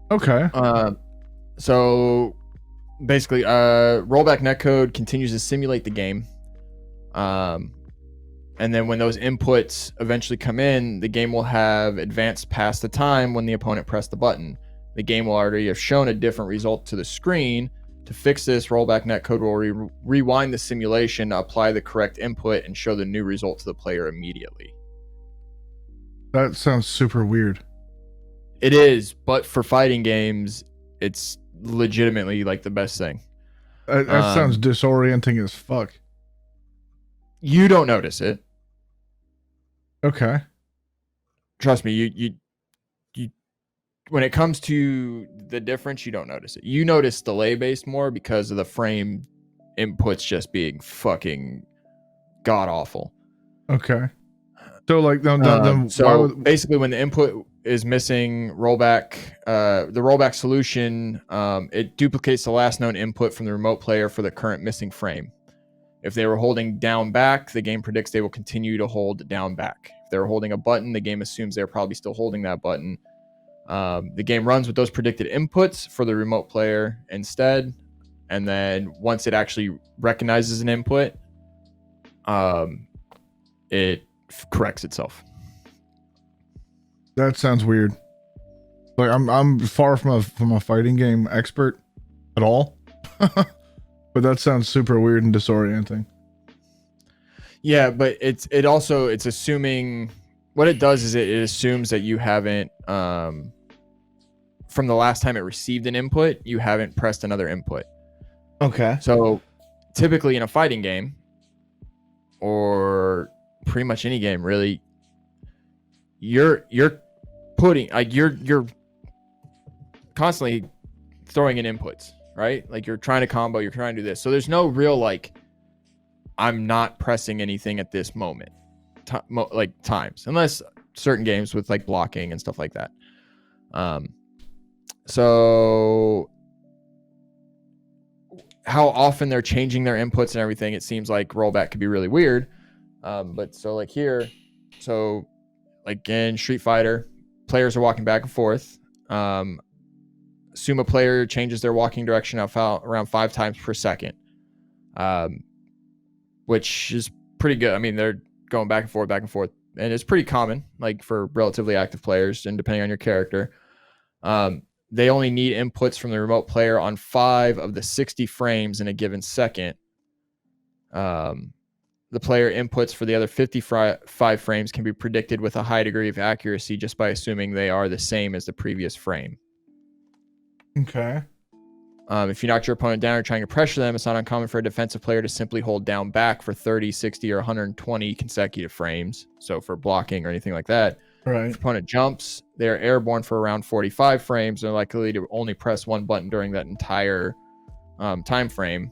A: Okay.
B: So basically, rollback netcode continues to simulate the game. And then when those inputs eventually come in, the game will have advanced past the time when the opponent pressed the button. The game will already have shown a different result to the screen. To fix this, rollback netcode will rewind the simulation, apply the correct input, and show the new result to the player immediately.
A: That sounds super weird.
B: It is, but for fighting games, it's legitimately like the best thing.
A: That sounds disorienting as fuck.
B: You don't notice it.
A: Okay.
B: Trust me, you when it comes to the difference, you don't notice it. You notice delay based more because of the frame inputs just being fucking god awful.
A: Okay. So like then
B: basically when the input is missing, rollback, the rollback solution, it duplicates the last known input from the remote player for the current missing frame. If they were holding down back, the game predicts they will continue to hold down back. If they're holding a button, the game assumes they're probably still holding that button. The game runs with those predicted inputs for the remote player instead, and then once it actually recognizes an input, it corrects itself.
A: That sounds weird. Like I'm far from a fighting game expert at all, but that sounds super weird and disorienting.
B: Yeah, but it's assuming what it does is it assumes that you haven't from the last time it received an input, you haven't pressed another input.
A: Okay.
B: So typically in a fighting game or pretty much any game really, you're putting like you're constantly throwing in inputs, right? Like you're trying to combo, you're trying to do this. So there's no real like I'm not pressing anything at this moment, like times, unless certain games with like blocking and stuff like that. So how often they're changing their inputs and everything, it seems like rollback could be really weird. But so like here, so like in Street Fighter, players are walking back and forth. Assume a player changes their walking direction around 5 times per second, which is pretty good. I mean, they're going back and forth, and it's pretty common, like for relatively active players, and depending on your character. They only need inputs from the remote player on 5 of the 60 frames in a given second. The player inputs for the other 55 frames can be predicted with a high degree of accuracy just by assuming they are the same as the previous frame.
A: Okay.
B: If you knock your opponent down or trying to pressure them, it's not uncommon for a defensive player to simply hold down back for 30, 60, or 120 consecutive frames. So for blocking or anything like that.
A: Right.
B: If opponent jumps, they are airborne for around 45 frames and are likely to only press one button during that entire time frame.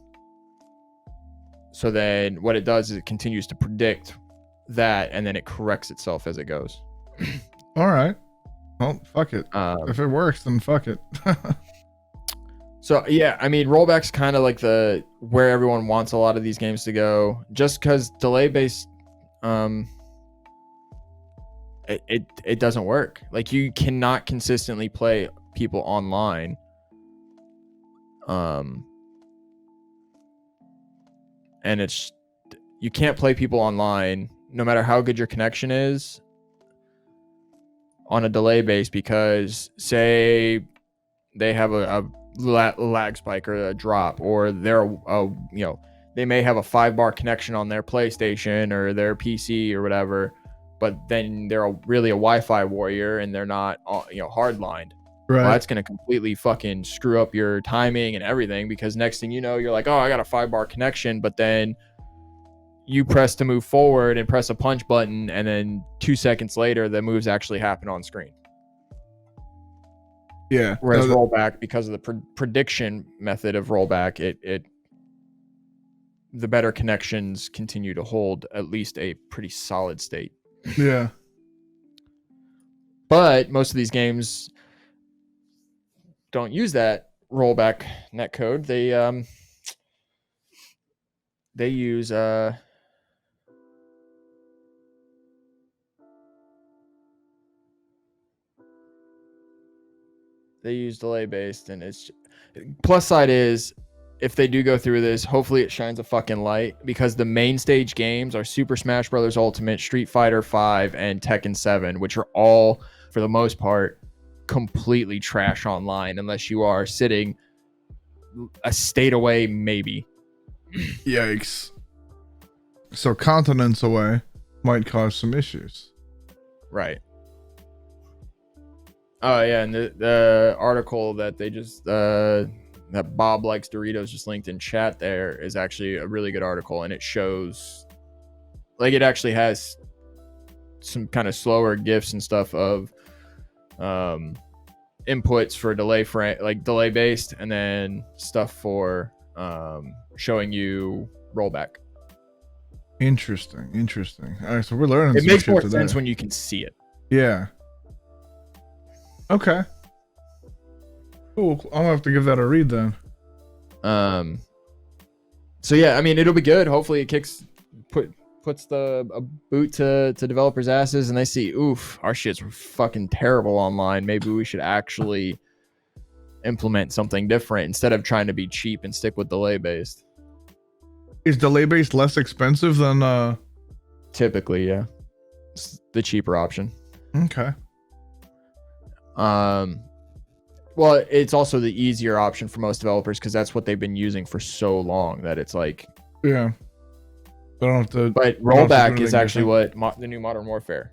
B: So then what it does is it continues to predict that, and then it corrects itself as it goes.
A: All right. Well, fuck it. If it works, then fuck it.
B: So yeah, I mean, rollback's kind of like where everyone wants a lot of these games to go, just because delay-based, it doesn't work. Like you cannot consistently play people online. And you can't play people online no matter how good your connection is on a delay base, because say they have a lag spike or a drop, or they may have a 5-bar connection on their PlayStation or their PC or whatever, but then they're really a Wi-Fi warrior and they're not hardlined.
A: Right.
B: Well, that's going to completely fucking screw up your timing and everything, because next thing you know, you're like, oh, I got a 5-bar connection, but then you press to move forward and press a punch button, and then 2 seconds later, the moves actually happen on screen.
A: Yeah.
B: Whereas rollback, because of the prediction method of rollback, the better connections continue to hold at least a pretty solid state.
A: Yeah.
B: But most of these games don't use that rollback netcode. They use delay based, and it's plus side is, if they do go through this, hopefully it shines a fucking light, because the main stage games are Super Smash Bros. Ultimate, Street Fighter 5, and Tekken 7, which are all, for the most part, completely trash online, unless you are sitting a state away, maybe.
A: Yikes. So continents away might cause some issues.
B: Right. Oh yeah, and the article that they just that Bob Likes Doritos just linked in chat there is actually a really good article, and it shows, like, it actually has some kind of slower GIFs and stuff of inputs for delay based, and then stuff for showing you rollback.
A: Interesting. All right, so we're learning.
B: It makes more sense when you can see it.
A: Yeah. Okay. Cool. I'm gonna have to give that a read then.
B: So yeah, I mean, it'll be good. Hopefully, it puts a boot to developers' asses, and they see, oof, our shit's fucking terrible online. Maybe we should actually implement something different instead of trying to be cheap and stick with delay based.
A: Is delay based less expensive than
B: Typically, yeah. It's the cheaper option.
A: Okay.
B: Well, it's also the easier option for most developers, because that's what they've been using for so long that it's like,
A: yeah. I don't have to.
B: But
A: I don't have to do
B: rollback is
A: anything
B: actually
A: different.
B: what the new Modern Warfare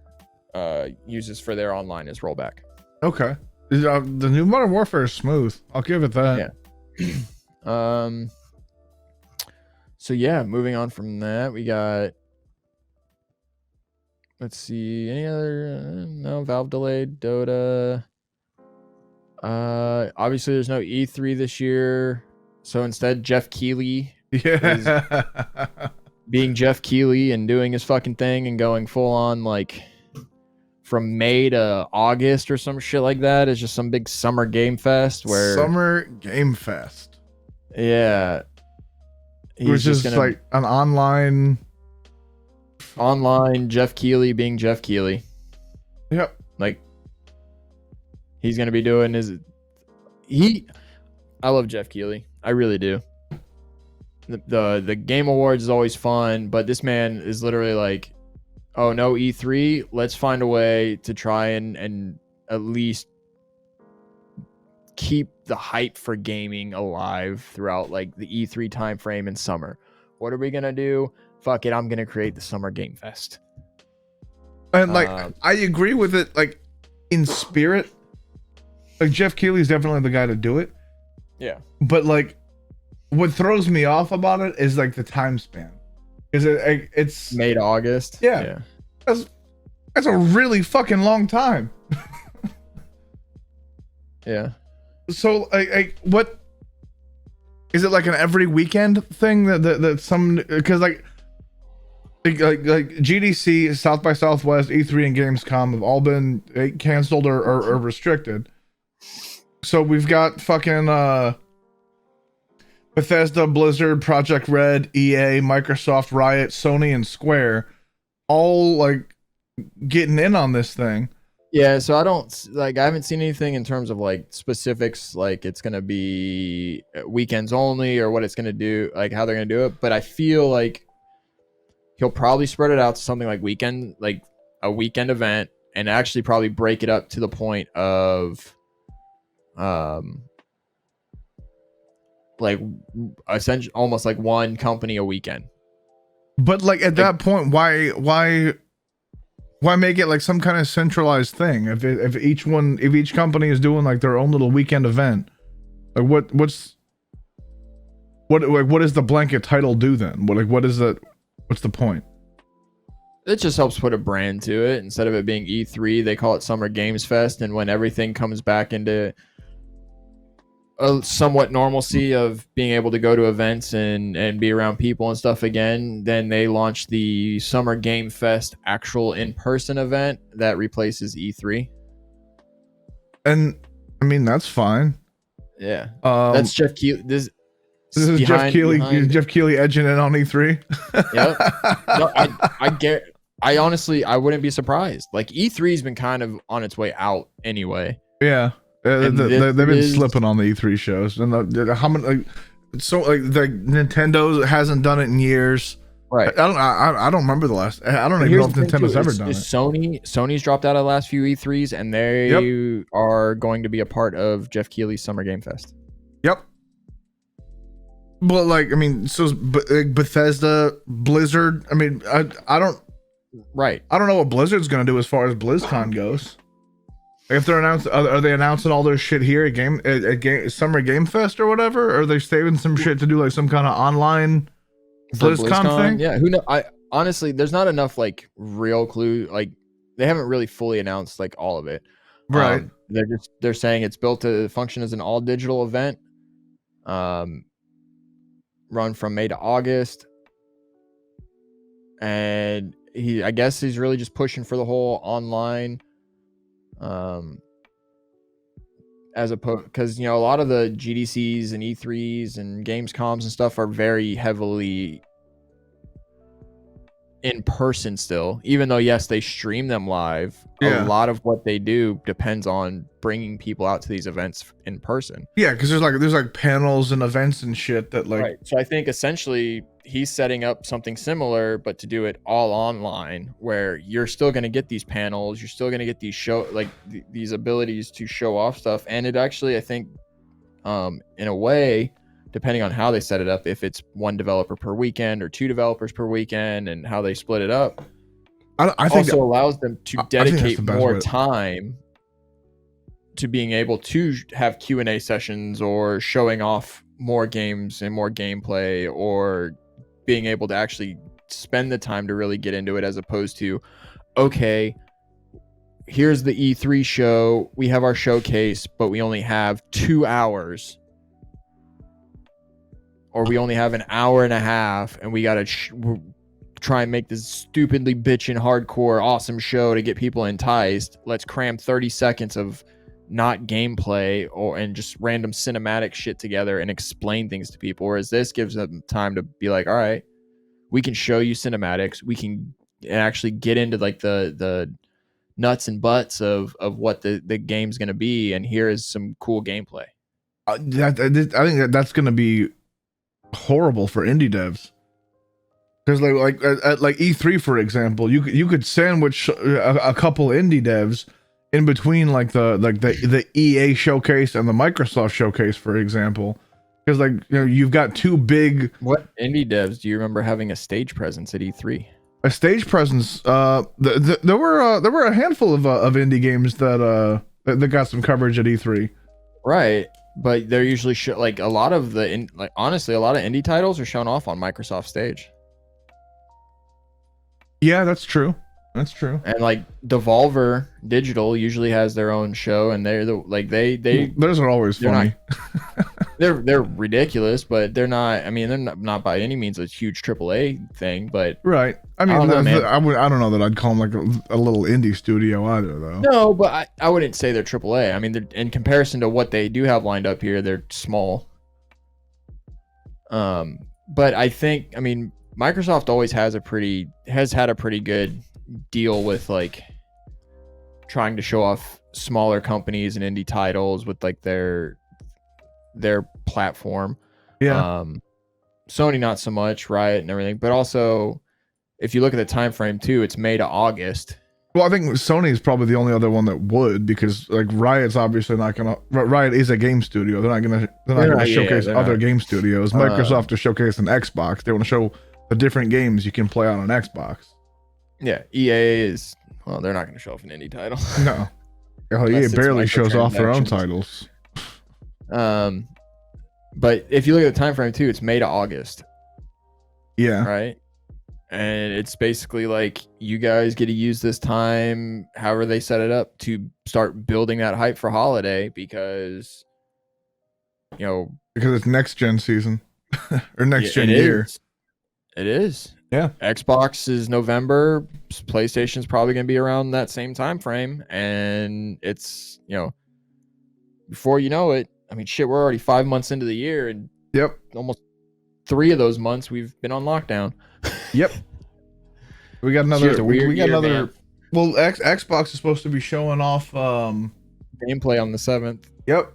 B: uses for their online is rollback.
A: Okay. The new Modern Warfare is smooth. I'll give it that.
B: Yeah. So yeah, moving on from that, we got. Let's see, any other? No, Valve delayed Dota. Obviously there's no E3 this year, so instead Jeff Keighley is
A: Yeah.
B: being Jeff Keighley and doing his fucking thing and going full on like from May to August or some shit like that. It's just some big summer game fest where
A: Summer Game Fest,
B: yeah, he's
A: which
B: just
A: is
B: gonna
A: like an online.
B: online Jeff Keighley being Jeff Keighley.
A: Yep.
B: Like he's gonna be doing his I love Jeff Keighley. I really do. The Game Awards is always fun, but this man is literally like, oh no, E3, let's find a way to try and at least keep the hype for gaming alive throughout like the E3 time frame in summer. What are we gonna do? Fuck it, I'm gonna create the Summer Game Fest.
A: And like I agree with it, like in spirit. Like Jeff Keighley's definitely the guy to do it.
B: Yeah.
A: But like what throws me off about it is like the time span. Is it's
B: May to August.
A: Yeah. That's a really fucking long time.
B: Yeah.
A: So like what is it, like an every weekend thing that some, because like GDC, South by Southwest, E3 and Gamescom have all been canceled or restricted. So we've got fucking Bethesda, Blizzard, Project Red, EA, Microsoft, Riot, Sony, and Square all like getting in on this thing.
B: Yeah, so I haven't seen anything in terms of like specifics, like it's gonna be weekends only or what it's gonna do, like how they're gonna do it. But I feel like he'll probably spread it out to something like a weekend event, and actually probably break it up to the point of like essentially almost like one company a weekend.
A: But like at that point, why make it like some kind of centralized thing? If each company is doing like their own little weekend event, like what does the blanket title do then? What's the point?
B: It just helps put a brand to it. Instead of it being E3, they call it Summer Games Fest. And when everything comes back into a somewhat normalcy of being able to go to events and be around people and stuff again, then they launch the Summer Game Fest actual in-person event that replaces E3.
A: And I mean, that's fine.
B: Yeah. That's Jeff Keighley. This
A: is Jeff Keighley. Jeff Keighley edging in on E3.
B: Yep. No, I honestly, I wouldn't be surprised. Like E3's been kind of on its way out anyway.
A: Yeah. They've been slipping on the E3 shows, and how many like Nintendo hasn't done it in years.
B: Right.
A: I don't remember the last. I don't even know if Nintendo's ever done it.
B: Sony's dropped out of the last few E3s, and they are going to be a part of Jeff Keighley's Summer Game Fest.
A: Yep. Well, like I mean, so Bethesda, Blizzard. I mean, I don't.
B: Right.
A: I don't know what Blizzard's gonna do as far as BlizzCon goes. If they're are they announcing all their shit here at Summer Game Fest or whatever? Or are they saving some shit to do like some kind of online BlizzCon thing?
B: Yeah, who know? I honestly, there's not enough like real clue. Like they haven't really fully announced like all of it.
A: Right.
B: They're saying it's built to function as an all digital event. Run from May to August, and I guess he's really just pushing for the whole online. As opposed, because a lot of the GDCs and E3s and Gamescoms and stuff are very heavily in person still, even though yes they stream them live. A lot of what they do depends on bringing people out to these events in person.
A: Yeah, because there's like panels and events and shit that like
B: right. So I think essentially he's setting up something similar, but to do it all online, where you're still going to get these panels, you're still going to get these these abilities to show off stuff. And it actually, I think in a way, depending on how they set it up, if it's one developer per weekend or two developers per weekend, and how they split it up,
A: I think
B: also allows them to dedicate more
A: way.
B: time to being able to have Q&A sessions or showing off more games and more gameplay, or being able to actually spend the time to really get into it, as opposed to, okay, here's the E3 show, we have our showcase, but we only have 2 hours, or we only have an hour and a half, and we gotta try and make this stupidly bitchin' hardcore awesome show to get people enticed. Let's cram 30 seconds of not gameplay and just random cinematic shit together and explain things to people, whereas this gives them time to be like, all right, we can show you cinematics, we can actually get into like the nuts and butts of what the game's going to be, and here is some cool gameplay.
A: I think that's going to be horrible for indie devs, because like E3, for example, you could sandwich a couple indie devs in between like the EA showcase and the Microsoft showcase, for example, because like, you know, you've got two big.
B: What indie devs do you remember having a stage presence at E3?
A: A stage presence. There were a handful of indie games that got some coverage at E3.
B: Right, but they're usually like a lot of honestly, a lot of indie titles are shown off on Microsoft stage.
A: Yeah, that's true. That's true.
B: And like Devolver Digital usually has their own show, and they're
A: those are always funny.
B: They're ridiculous, but they're not. I mean, they're not by any means a huge AAA thing, but
A: right. I mean, I don't know that I'd call them like a little indie studio either, though.
B: No, but I wouldn't say they're AAA. I mean, in comparison to what they do have lined up here, they're small. But I think, I mean, Microsoft always has had a pretty good deal with like trying to show off smaller companies and indie titles with like their platform.
A: Yeah.
B: Sony not so much, Riot and everything, but also if you look at the time frame too, it's May to August.
A: Well, I think Sony is probably the only other one that would, because like Riot's obviously not gonna. Riot is a game studio. They're not gonna showcase other game studios. Microsoft is showcasing Xbox. They want to show the different games you can play on an Xbox.
B: Yeah, EA is, well, they're not going to show off an indie title.
A: No. EA barely shows off their own titles.
B: But if you look at the time frame too, it's May to August.
A: Yeah.
B: Right? And it's basically like you guys get to use this time, however they set it up, to start building that hype for holiday, because
A: it's next gen season or next gen year.
B: It is.
A: Yeah.
B: Xbox is November. PlayStation's probably going to be around that same time frame, and it's, before you know it, I mean, shit, we're already 5 months into the year, and
A: yep,
B: almost 3 of those months we've been on lockdown.
A: Yep. We got another. We got another. Man. Well, Xbox is supposed to be showing off
B: gameplay on the 7th.
A: Yep.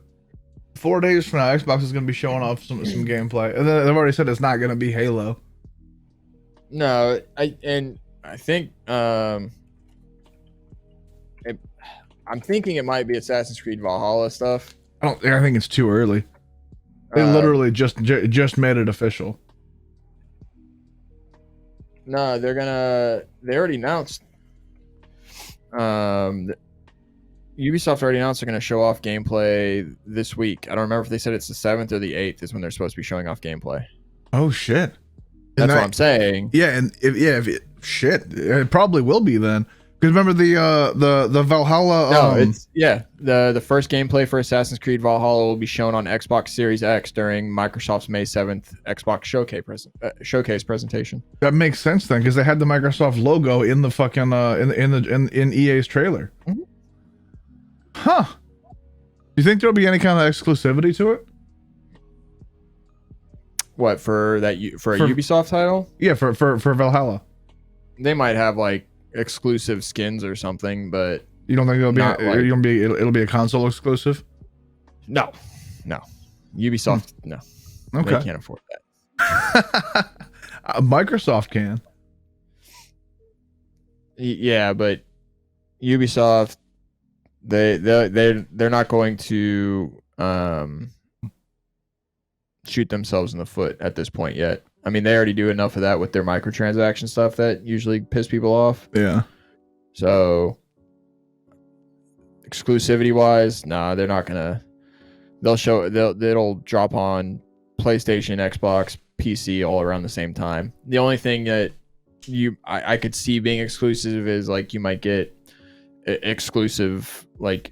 A: 4 days from now, Xbox is going to be showing off some gameplay, and then they've already said it's not going to be Halo.
B: No, I think I'm thinking it might be Assassin's Creed Valhalla stuff.
A: I think it's too early. They literally just made it official.
B: No, they already announced. Ubisoft already announced they're going to show off gameplay this week. I don't remember if they said it's the 7th or the 8th is when they're supposed to be showing off gameplay.
A: Oh shit.
B: That's what I'm saying.
A: Yeah, and it probably will be then. Because remember the Valhalla.
B: No, the first gameplay for Assassin's Creed Valhalla will be shown on Xbox Series X during Microsoft's May 7th Xbox showcase presentation.
A: That makes sense then, because they had the Microsoft logo in the fucking in EA's trailer.
B: Mm-hmm.
A: Huh? Do you think there'll be any kind of exclusivity to it?
B: What, for a Ubisoft title?
A: Yeah, for Valhalla.
B: They might have like exclusive skins or something, but
A: you don't think it'll be a console exclusive?
B: No. Ubisoft, no.
A: Okay.
B: They can't afford that.
A: Microsoft can.
B: Yeah, but Ubisoft, they're not going to shoot themselves in the foot at this point yet. I mean, they already do enough of that with their microtransaction stuff that usually piss people off.
A: Yeah.
B: So exclusivity wise, nah, they're not gonna. It'll drop on PlayStation, Xbox, PC all around the same time. The only thing that I could see being exclusive is like you might get exclusive like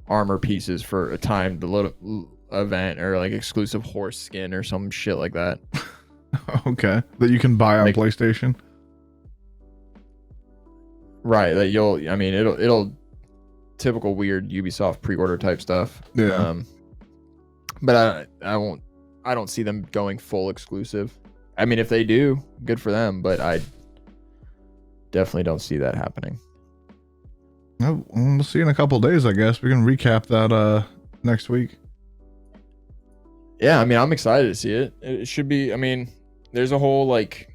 B: armor pieces for a timed little event, or like exclusive horse skin or some shit like that.
A: Okay, that you can buy on
B: like,
A: PlayStation.
B: Right, that it'll typical weird Ubisoft pre-order type stuff.
A: Yeah.
B: But I don't see them going full exclusive. I mean, if they do, good for them, but I definitely don't see that happening.
A: Oh, we'll see in a couple days, I guess. We can recap that next week.
B: Yeah, I mean, I'm excited to see it. It should be, I mean, there's a whole, like,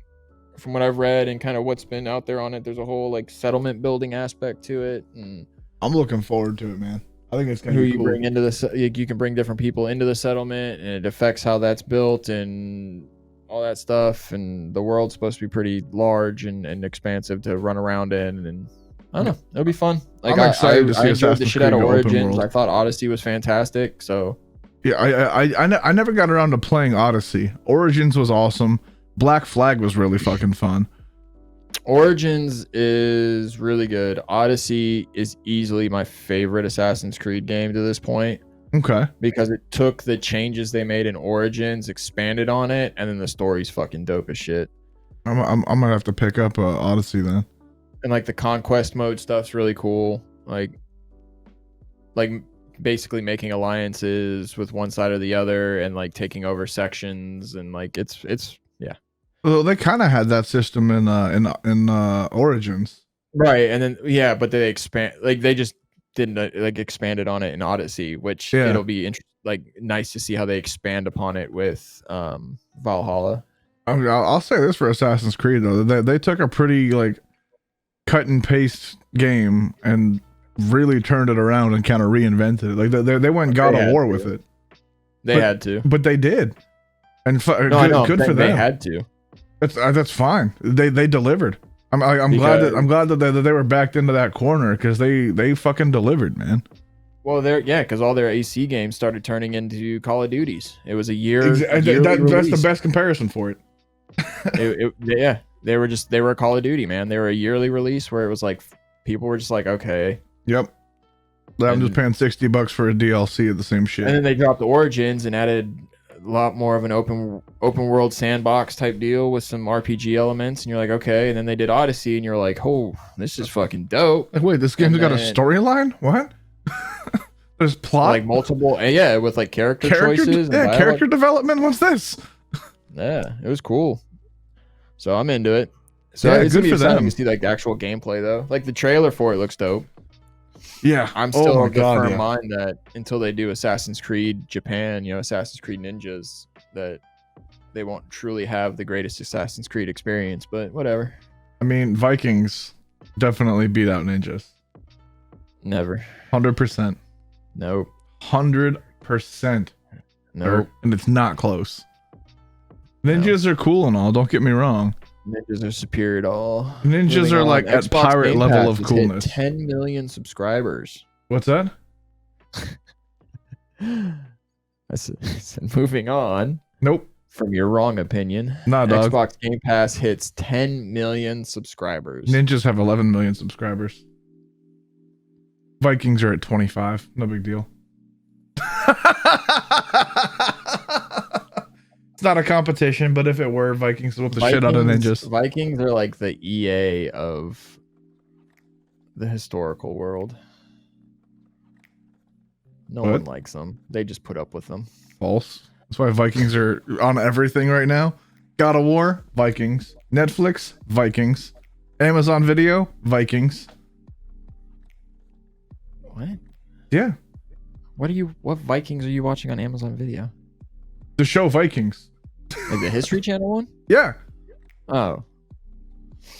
B: from what I've read and kind of what's been out there on it, there's a whole, like, settlement building aspect to it. And
A: I'm looking forward to it, man. I think it's gonna
B: who
A: be
B: you
A: cool.
B: bring into the, you can bring different people into the settlement, and it affects how that's built and all that stuff. And the world's supposed to be pretty large and expansive to run around in, and I don't know, it'll be fun. Like,
A: I'm excited to see
B: I enjoyed the
A: Assassin's
B: shit out of
A: Creed open
B: Origins.
A: world.
B: I thought Odyssey was fantastic, so
A: Yeah, I never got around to playing Odyssey. Origins was awesome. Black Flag was really fucking fun.
B: Origins is really good. Odyssey is easily my favorite Assassin's Creed game to this point.
A: Okay.
B: Because it took the changes they made in Origins, expanded on it, and then the story's fucking dope as shit.
A: I'm gonna have to pick up Odyssey then.
B: And like the conquest mode stuff's really cool. Like basically making alliances with one side or the other, and like taking over sections, and like it's yeah.
A: Well, they kind of had that system in Origins.
B: Right, and then yeah, but they they just didn't like expanded on it in Odyssey, which it'll be nice to see how they expand upon it with Valhalla.
A: I'll say this for Assassin's Creed though, they took a pretty like cut and paste game and really turned it around and kind of reinvented it. Like they went God of War with it.
B: They had to,
A: but they did, and good for them.
B: They had to.
A: That's fine. They delivered. I'm glad that they were backed into that corner, because they fucking delivered, man.
B: Well, because all their AC games started turning into Call of Duties. It was a year.
A: That's the best comparison for it.
B: They were a Call of Duty, man. They were a yearly release where it was like people were just like, okay.
A: Yep. I'm just paying $60 for a DLC of the same shit.
B: And then they dropped the Origins and added a lot more of an open world sandbox type deal with some RPG elements, and you're like, okay. And then they did Odyssey, and you're like, oh, this is fucking dope.
A: Like, wait, this game's got a storyline? What? There's plot,
B: like multiple, with like character choices.
A: Character development. What's this?
B: Yeah, it was cool. So I'm into it. So it's gonna be exciting to see like the actual gameplay though. Like the trailer for it looks dope.
A: Yeah,
B: I'm still of the firm mind that until they do Assassin's Creed Japan, Assassin's Creed Ninjas, that they won't truly have the greatest Assassin's Creed experience. But whatever.
A: I mean, Vikings definitely beat out Ninjas.
B: Never.
A: 100%.
B: Nope.
A: 100%.
B: Nope.
A: And it's not close. Ninjas are cool and all. Don't get me wrong.
B: Ninjas are superior to all.
A: Ninjas are like at
B: Xbox
A: pirate
B: GamePass
A: level of coolness.
B: 10 million subscribers.
A: What's that?
B: I said, moving on.
A: Nope.
B: From your wrong opinion.
A: Nah, dog.
B: Xbox Game Pass hits 10 million subscribers.
A: Ninjas have 11 million subscribers. Vikings are at 25. No big deal. It's not a competition, but if it were, Vikings would whip the shit out of Ninjas.
B: Vikings are like the EA of the historical world. No one likes them. They just put up with them.
A: False. That's why Vikings are on everything right now. God of War, Vikings. Netflix, Vikings. Amazon Video, Vikings.
B: What?
A: Yeah.
B: What Vikings are you watching on Amazon Video?
A: The show Vikings.
B: Like the History Channel one?
A: Yeah.
B: Oh.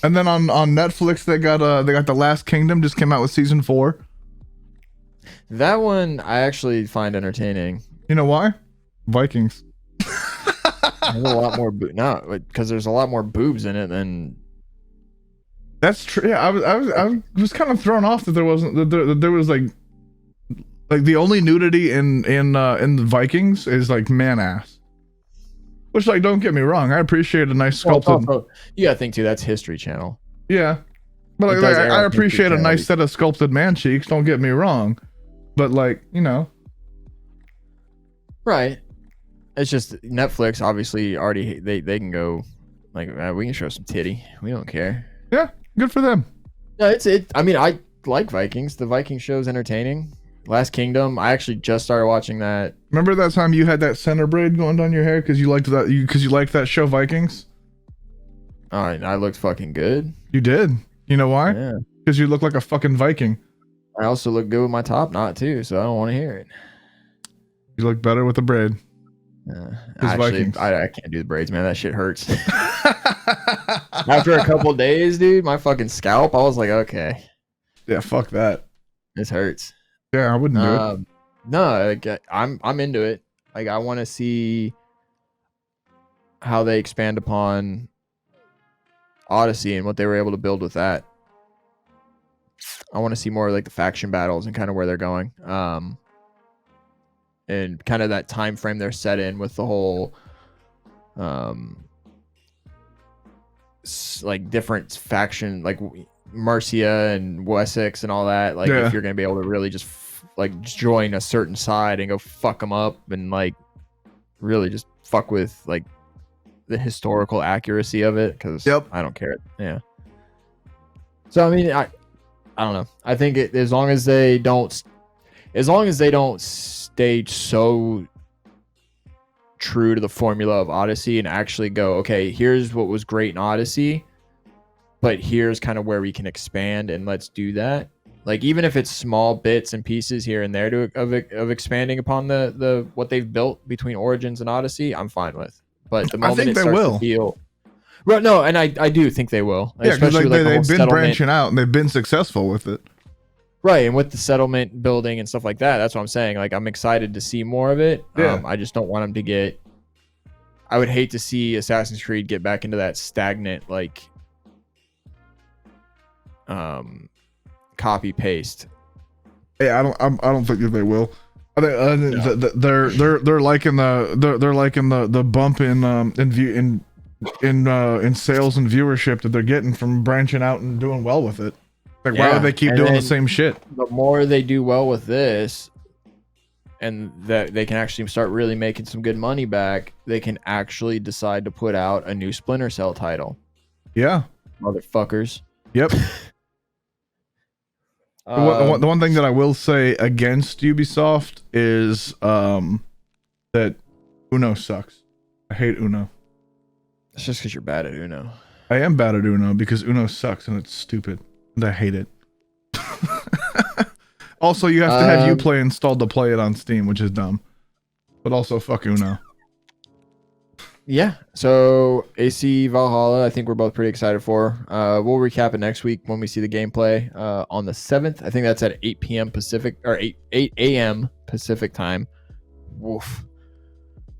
A: And then on Netflix they got The Last Kingdom, just came out with season 4.
B: That one I actually find entertaining.
A: You know why? Vikings.
B: There's a lot more no, because there's a lot more boobs in it than.
A: That's true. Yeah, I was kind of thrown off that there wasn't that there was like the only nudity in the Vikings is like man ass. Which, like, don't get me wrong, I appreciate a nice sculpted.
B: Also, you gotta think too. That's History Channel.
A: Yeah, but
B: It
A: like,
B: does air
A: I
B: on
A: appreciate a
B: History
A: nice set of sculpted man cheeks. Don't get me wrong, but like, you know,
B: Right. It's just Netflix obviously already they can go like we can show some titty. We don't care.
A: yeah, good for them.
B: No, it. I mean, I like Vikings. The Viking show's entertaining. Last Kingdom. I actually just started watching that.
A: Remember that time you had that center braid going down your hair because you liked that because you liked that show Vikings?
B: All right, I looked fucking good.
A: You did. You know why?
B: Yeah.
A: Because you look like a fucking Viking.
B: I also look good with my top knot too, so I don't want to hear it.
A: You look better with a braid.
B: Actually, I can't do the braids, man. That shit hurts. After a couple days, dude, my fucking scalp, I was like, okay,
A: Yeah, fuck that.
B: this hurts.
A: Yeah, I wouldn't do it.
B: No, like, I'm into it. Like, I want to see how they expand upon Odyssey and what they were able to build with that. I want to see more of like the faction battles and kind of where they're going. And kind of that time frame they're set in with the whole like different faction, like Mercia and Wessex and all that. Like, if you're gonna be able to really just like join a certain side and go fuck them up and like really just fuck with like the historical accuracy of it, because I don't care. Yeah. So I mean, I don't know. I think as long as they don't stay so true to the formula of Odyssey and actually go, okay, here's what was great in Odyssey, but here's kind of where we can expand, and let's do that. Like, even if it's small bits and pieces here and there of expanding upon the what they've built between Origins and Odyssey, I'm fine with. But the moment it starts to feel, well, no, and I do think they will.
A: Yeah, because like they've been branching out and they've been successful with it.
B: Right, and with the settlement building and stuff like that, that's what I'm saying. Like, I'm excited to see more of it.
A: Yeah.
B: I just don't want them to get. I would hate to see Assassin's Creed get back into that stagnant, like, copy paste.
A: Yeah, I don't think that they will. I think they're liking the bump in sales and viewership that they're getting from branching out and doing well with it. Like, why would they keep doing the same shit?
B: The more they do well with this, and that they can actually start really making some good money back, they can actually decide to put out a new Splinter Cell title.
A: Yeah.
B: Motherfuckers.
A: Yep. The one thing that I will say against Ubisoft is that Uno sucks. I hate Uno.
B: It's just because you're bad at Uno.
A: I am bad at Uno because Uno sucks and it's stupid. And I hate it. Also, you have to have Uplay installed to play it on Steam, which is dumb. But also, fuck Uno.
B: Yeah. So AC Valhalla, I think we're both pretty excited for. We'll recap it next week when we see the gameplay on the 7th. I think that's at 8 p.m. Pacific, or 8 a.m. Pacific time. Woof.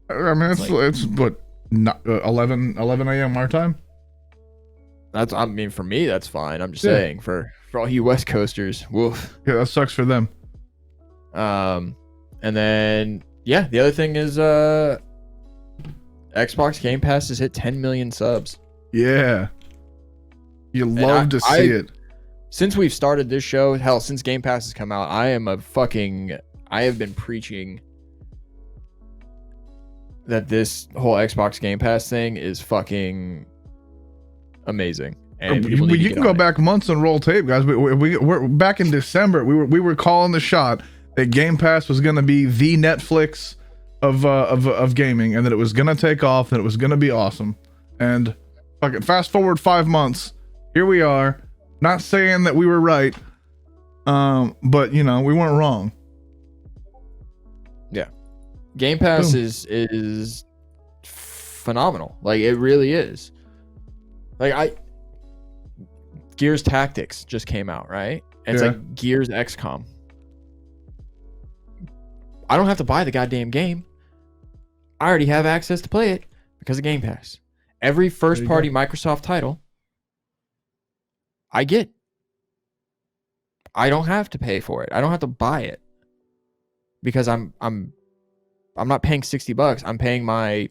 A: I mean, it's what, 11 a.m. our time?
B: I mean, for me, that's fine. I'm just saying for all you West Coasters, woof.
A: Yeah, that sucks for them.
B: And then, yeah, the other thing is Xbox Game Pass has hit 10 million subs.
A: Yeah. You love to see it.
B: Since we've started this show, hell, since Game Pass has come out, I have been preaching that this whole Xbox Game Pass thing is fucking amazing. And
A: you can go back months and roll tape, guys. We're back in December. We were calling the shot that Game Pass was going to be the Netflix of gaming, and that it was going to take off, and it was going to be awesome. And fucking fast forward 5 months, here we are. Not saying that we were right, but you know, we weren't wrong.
B: Yeah, Game Pass is phenomenal. Like, it really is. Like, Gears Tactics just came out, right? And it's like Gears XCOM. I don't have to buy the goddamn game. I already have access to play it because of Game Pass. Every first party Microsoft title I get. I don't have to pay for it. I don't have to buy it because I'm not paying $60. I'm paying my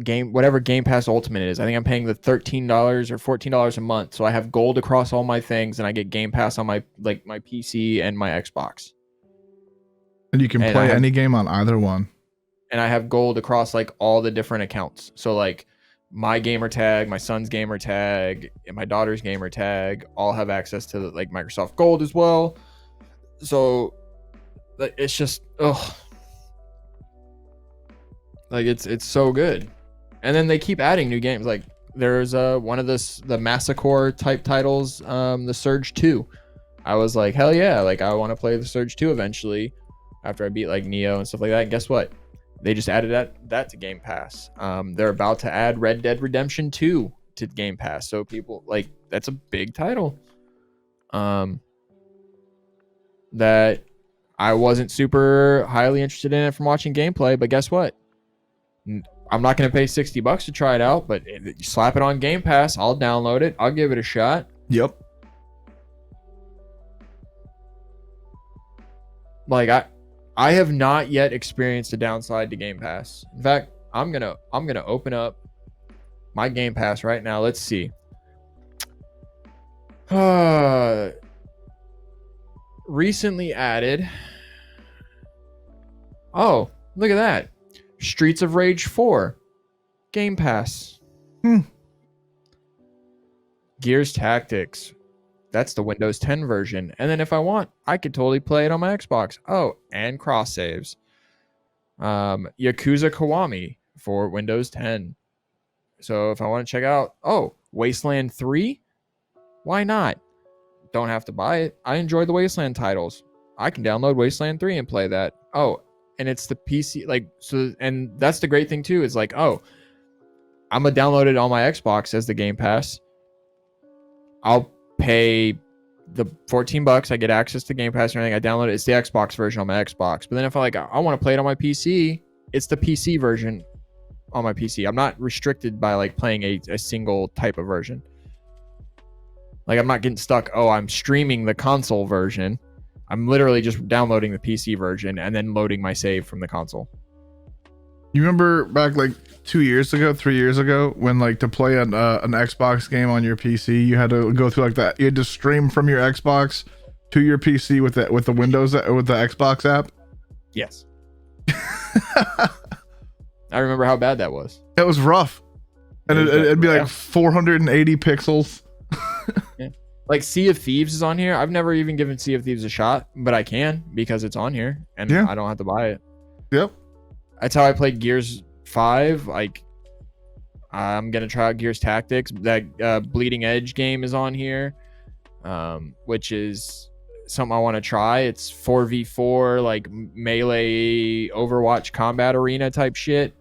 B: whatever Game Pass Ultimate is. I think I'm paying the $13 or $14 a month. So I have gold across all my things, and I get Game Pass on my PC and my Xbox.
A: And you can play any game on either one.
B: And I have gold across like all the different accounts. So like my gamer tag, my son's gamer tag, and my daughter's gamer tag all have access to like Microsoft Gold as well. So it's just like it's so good. And then they keep adding new games. Like there's one of the Massacre type titles, the Surge 2. I was like, hell yeah, like I want to play the Surge 2 eventually after I beat like Neo and stuff like that. And guess what? They just added that to Game Pass. They're about to add Red Dead Redemption 2 to Game Pass. So people like, that's a big title. That I wasn't super highly interested in it from watching gameplay, but guess what? I'm not going to pay $60 to try it out, but you slap it on Game Pass, I'll download it. I'll give it a shot.
A: Yep.
B: Like I have not yet experienced a downside to Game Pass. In fact, I'm gonna open up my Game Pass right now. Let's see. Recently added. Oh, look at that. Streets of Rage 4. Game Pass. Gears Tactics. That's the Windows 10 version. And then if I want, I could totally play it on my Xbox. Oh, and cross saves. Yakuza Kiwami for Windows 10. So if I want to check out, Wasteland 3, why not? Don't have to buy it. I enjoy the Wasteland titles. I can download Wasteland 3 and play that. Oh, and it's the PC, like, so, and that's the great thing too, is like, I'm gonna download it on my Xbox as the Game Pass. I'll pay the $14. I get access to Game Pass and everything. I download it. It's the Xbox version on my Xbox. But then if I want to play it on my PC, it's the PC version on my PC. I'm not restricted by like playing a single type of version. Like I'm not getting stuck. I'm streaming the console version. I'm literally just downloading the PC version and then loading my save from the console.
A: You remember back like 3 years ago, when like to play an Xbox game on your PC, you had to go through like that. You had to stream from your Xbox to your PC with the Xbox app.
B: Yes. I remember how bad that was.
A: It was rough, and it'd be like 480 pixels.
B: Yeah. Like Sea of Thieves is on here. I've never even given Sea of Thieves a shot, but I can because it's on here, and I don't have to buy it.
A: Yep.
B: That's how I played Gears 5. Like, I'm gonna try out Gears Tactics. That Bleeding Edge game is on here, which is something I want to try. It's 4v4, like melee Overwatch combat arena type shit.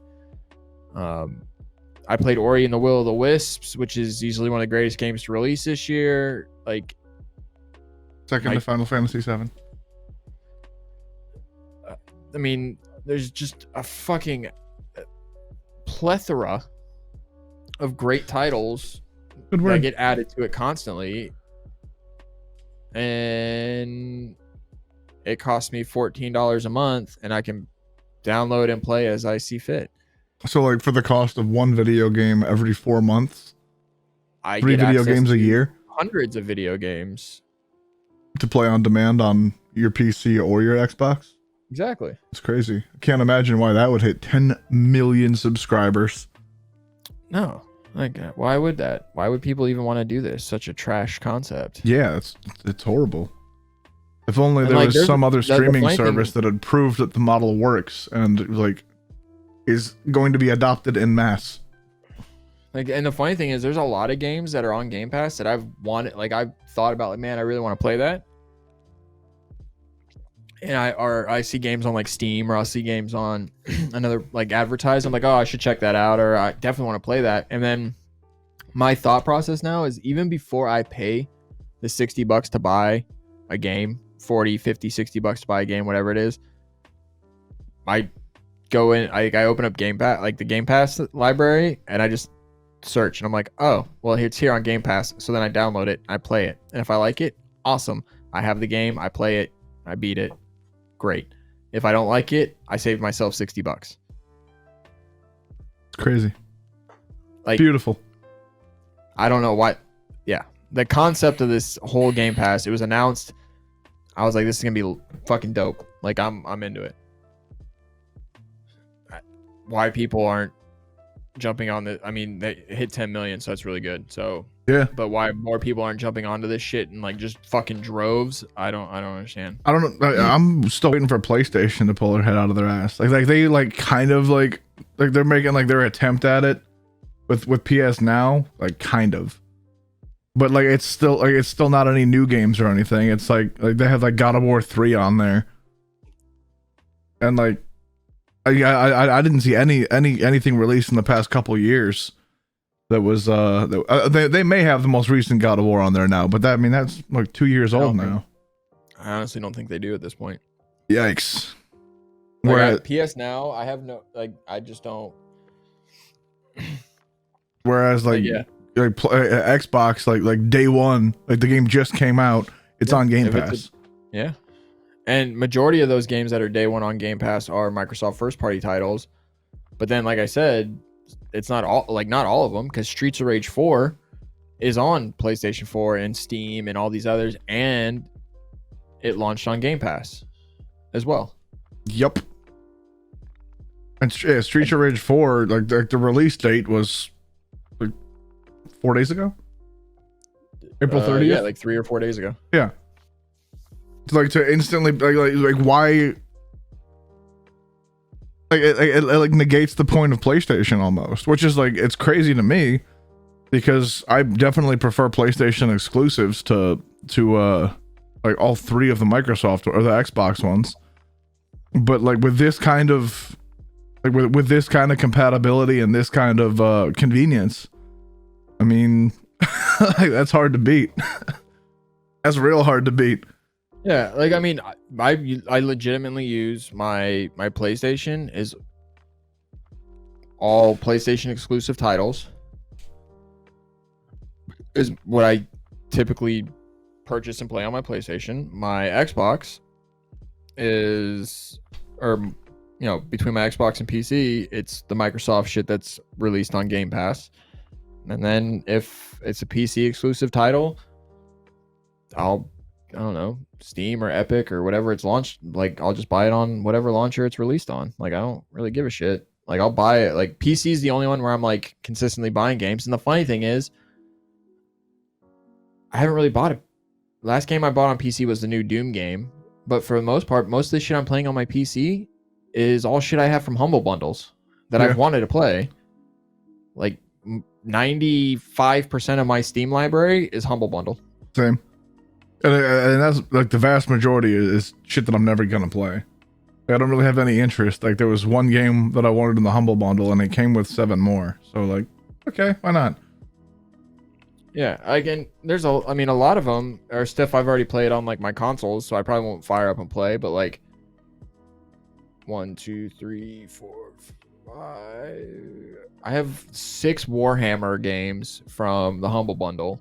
B: I played Ori and the Will of the Wisps, which is easily one of the greatest games to release this year. Like,
A: second to Final Fantasy VII.
B: I mean, there's just a fucking plethora of great titles that get added to it constantly, and it costs me $14 a month, and I can download and play as I see fit. So
A: like for the cost of one video game every 4 months,
B: I
A: 3 video games a year,
B: hundreds of video games
A: to play on demand on your PC or your Xbox.
B: Exactly.
A: It's crazy. I can't imagine why that would hit 10 million subscribers.
B: No. Like, why would that? Why would people even want to do this? Such a trash concept.
A: Yeah, it's horrible. If only there was some other streaming service that had proved that the model works and like is going to be adopted en masse.
B: Like, and the funny thing is, there's a lot of games that are on Game Pass that I've wanted. Like, I've thought about, like, man, I really want to play that. And I see games on like Steam, or I'll see games on another like advertised. I'm like, I should check that out, or I definitely want to play that. And then my thought process now is, even before I pay the $60 to buy a game, 40, 50, $60 to buy a game, whatever it is, I go in, I open up Game Pass, like the Game Pass library, and I just search, and I'm like, oh, well, it's here on Game Pass. So then I download it, I play it, and if I like it, awesome. I have the game, I play it, I beat it, great. If I don't like it, I saved myself $60.
A: It's crazy.
B: Like,
A: beautiful.
B: I don't know why. Yeah, the concept of this whole Game Pass, it was announced. I was like, this is gonna be fucking dope. Like, I'm into it. Why people aren't jumping on the? I mean, they hit 10 million, so that's really good. So
A: yeah,
B: but why more people aren't jumping onto this shit and like just fucking droves? I don't understand.
A: I don't know. I'm still waiting for PlayStation to pull their head out of their ass. Like they like kind of like they're making like their attempt at it with PS Now, like kind of. But like it's still not any new games or anything. It's like they have like God of War 3 on there, and like I didn't see anything released in the past couple years that was they may have the most recent God of War on there now, but that's like 2 years old now.
B: I honestly don't think they do at this point.
A: Yikes!
B: Like PS Now, I have no like I just don't.
A: Whereas like Xbox, like day one, like the game just came out, it's on Game Pass.
B: Yeah, and majority of those games that are day one on Game Pass are Microsoft first party titles. But then, like I said, it's not all of them, because Streets of Rage 4 is on PlayStation 4 and Steam and all these others, and it launched on Game Pass as well.
A: Yep. And Streets of Rage 4, like the release date was 4 days ago, April 30th.
B: Yeah, like 3 or 4 days ago.
A: Yeah, like to instantly like why? Like it like negates the point of PlayStation almost, which is like it's crazy to me, because I definitely prefer PlayStation exclusives to like all three of the Microsoft or the Xbox ones. But like with this kind of with this kind of compatibility and this kind of convenience, I mean, like, that's hard to beat. That's real hard to beat.
B: Yeah, like I mean, I legitimately use my PlayStation is all PlayStation exclusive titles. Is what I typically purchase and play on my PlayStation. My Xbox is, or you know, between my Xbox and PC, it's the Microsoft shit that's released on Game Pass. And then if it's a PC exclusive title, I don't know, Steam or Epic or whatever it's launched, like I'll just buy it on whatever launcher it's released on. Like I don't really give a shit. Like I'll buy it. Like PC is the only one where I'm like consistently buying games. And the funny thing is, I haven't really bought it. Last game I bought on PC was the new Doom game. But for the most part, most of the shit I'm playing on my PC is all shit I have from Humble Bundles that I've wanted to play. Like 95% of my Steam library is Humble Bundle.
A: Same. And that's like the vast majority is shit that I'm never gonna play. I don't really have any interest. Like there was one game that I wanted in the Humble Bundle and it came with 7 more. So like, okay, why not?
B: Yeah, again, there's a lot of them are stuff I've already played on like my consoles, so I probably won't fire up and play. But like 1, 2, 3, 4, 5. I have 6 Warhammer games from the Humble Bundle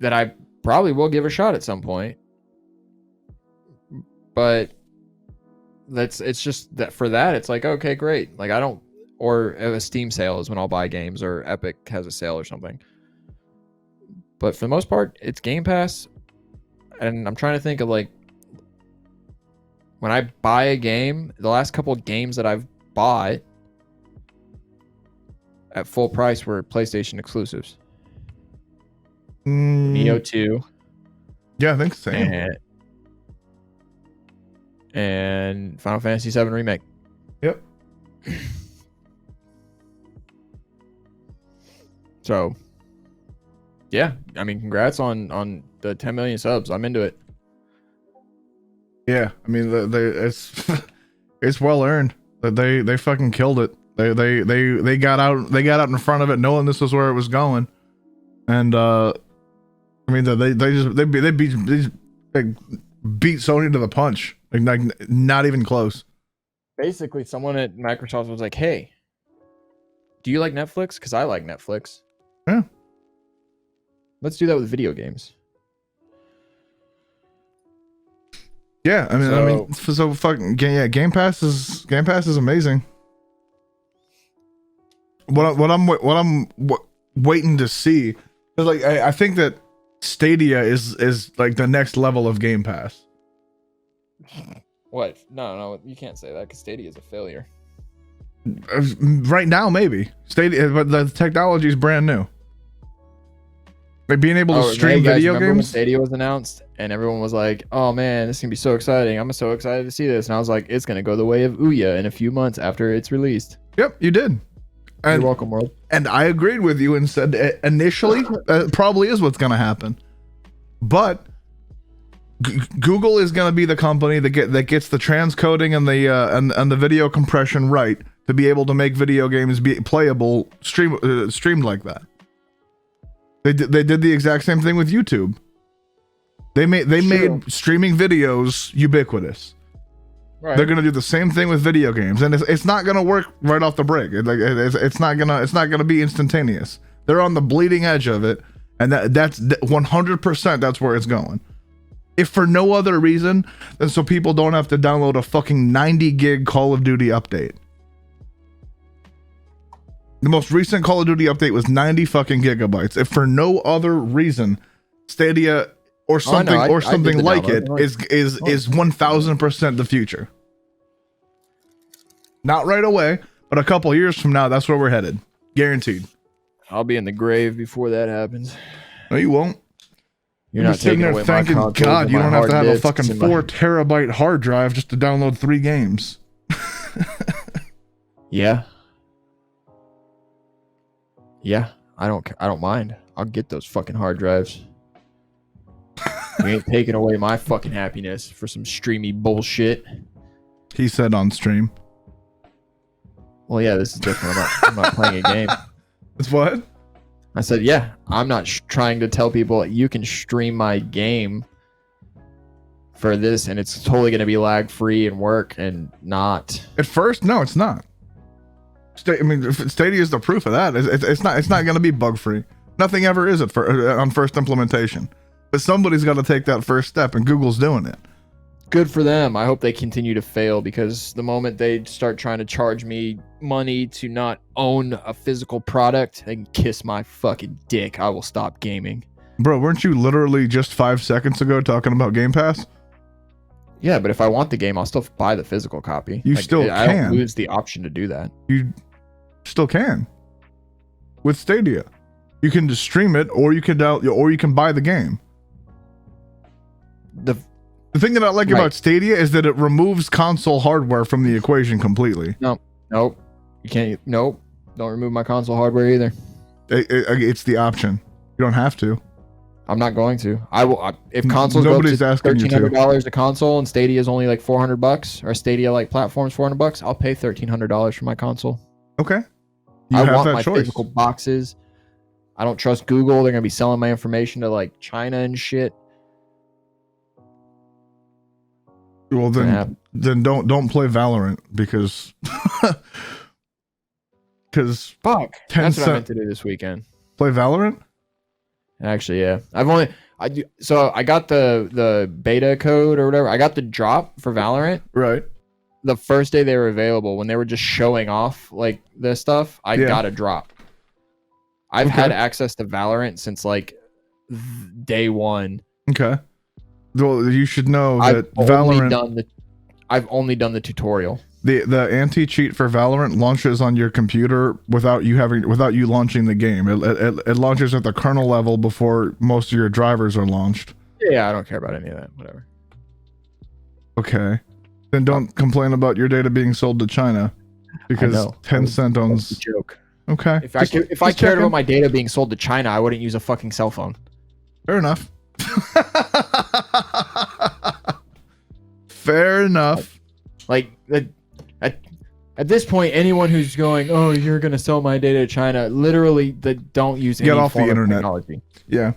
B: that I probably will give a shot at some point. But it's just that for that, it's like, okay, great. Like I don't, or a Steam sale is when I'll buy games, or Epic has a sale or something. But for the most part, it's Game Pass. And I'm trying to think of like, when I buy a game, the last couple of games that I've bought at full price were PlayStation exclusives. Neo 2.
A: Yeah, I think so.
B: And Final Fantasy 7 Remake.
A: Yep.
B: So, yeah, I mean, congrats on the 10 million subs. I'm into it.
A: Yeah, I mean, it's well earned. They fucking killed it. They got out in front of it, knowing this was where it was going, and I mean they beat Sony to the punch, like not even close.
B: basically someone at Microsoft was like, "Hey, do you like Netflix? Because I like Netflix.
A: Yeah.
B: Let's do that with video games."
A: Yeah, so fucking Game Pass is amazing. What I'm waiting to see is like I think that Stadia is like the next level of Game Pass.
B: What? No, you can't say that because Stadia is a failure.
A: Right now, maybe Stadia, but the technology is brand new. Like being able to stream video
B: remember when
A: games.
B: Stadia was announced and everyone was like, "Oh man, this is gonna be so exciting! I'm so excited to see this." And I was like, "It's gonna go the way of Ouya in a few months after it's released."
A: Yep, you did. And,
B: You're welcome, world.
A: And I agreed with you and said initially probably is what's going to happen, but Google is going to be the company that gets the transcoding and the and the video compression right to be able to make video games be playable streamed like that. They did the exact same thing with YouTube. They made streaming videos ubiquitous. Right. They're gonna do the same thing with video games, and it's not gonna work right off the break. It's not gonna be instantaneous. They're on the bleeding edge of it, and that's 100%. That's where it's going. If for no other reason than so people don't have to download a fucking 90 gig Call of Duty update. The most recent Call of Duty update was 90 fucking gigabytes. If for no other reason, Stadia or something like it is 1000% the future. Not right away, but a couple years from now, that's where we're headed. Guaranteed.
B: I'll be in the grave before that happens.
A: No, you won't.
B: You're not
A: sitting there thanking God you don't have to have a fucking 4 terabyte hard drive just to download 3 games.
B: Yeah. Yeah, I don't mind. I'll get those fucking hard drives. You ain't taking away my fucking happiness for some streamy bullshit.
A: He said on stream.
B: Well, yeah, this is different. I'm not playing a game.
A: It's what?
B: I said, yeah, I'm not trying to tell people you can stream my game for this, and it's totally going to be lag free and work and not.
A: At first, no, it's not. I mean, Stadia is the proof of that. It's not going to be bug free. Nothing ever is on first implementation. But somebody's got to take that first step, and Google's doing it.
B: Good for them. I hope they continue to fail, because the moment they start trying to charge me money to not own a physical product, they can kiss my fucking dick. I will stop gaming.
A: Bro, weren't you literally just 5 seconds ago talking about Game Pass?
B: Yeah, but if I want the game, I'll still buy the physical copy.
A: You still can.
B: I don't lose the option to do that.
A: You still can. With Stadia. You can just stream it, or you can buy the game. The thing that I like about Stadia is that it removes console hardware from the equation completely.
B: Nope. You can't. Nope. Don't remove my console hardware either.
A: It's the option. You don't have to.
B: I'm not going to. I will. If consoles
A: Nobody's
B: go up to
A: asking you to.
B: $1,300 a console and Stadia is only like $400, or Stadia like platforms $400, I'll pay $1,300 for my console.
A: Okay.
B: I want my physical boxes. I don't trust Google. They're gonna be selling my information to like China and shit.
A: Well, then don't play Valorant because
B: fuck. That's what I meant to do this weekend.
A: Play Valorant?
B: Actually, yeah. So I got the beta code or whatever. I got the drop for Valorant.
A: Right.
B: The first day they were available, when they were just showing off like this stuff, I got a drop. I've had access to Valorant since like day one.
A: Okay. Well, you should know that Valorant.
B: I've only done the tutorial.
A: The anti-cheat for Valorant launches on your computer without you launching the game. It launches at the kernel level before most of your drivers are launched.
B: Yeah, I don't care about any of that. Whatever.
A: Okay. Then don't complain about your data being sold to China, because Tencent owns.
B: That's a joke.
A: Okay.
B: If I cared about my data being sold to China, I wouldn't use a fucking cell phone.
A: Fair enough. Fair enough.
B: Like at this point, anyone who's going, "Oh, you're gonna sell my data to China," literally, don't use any
A: Get off the
B: form of
A: internet.
B: technology.
A: Yeah.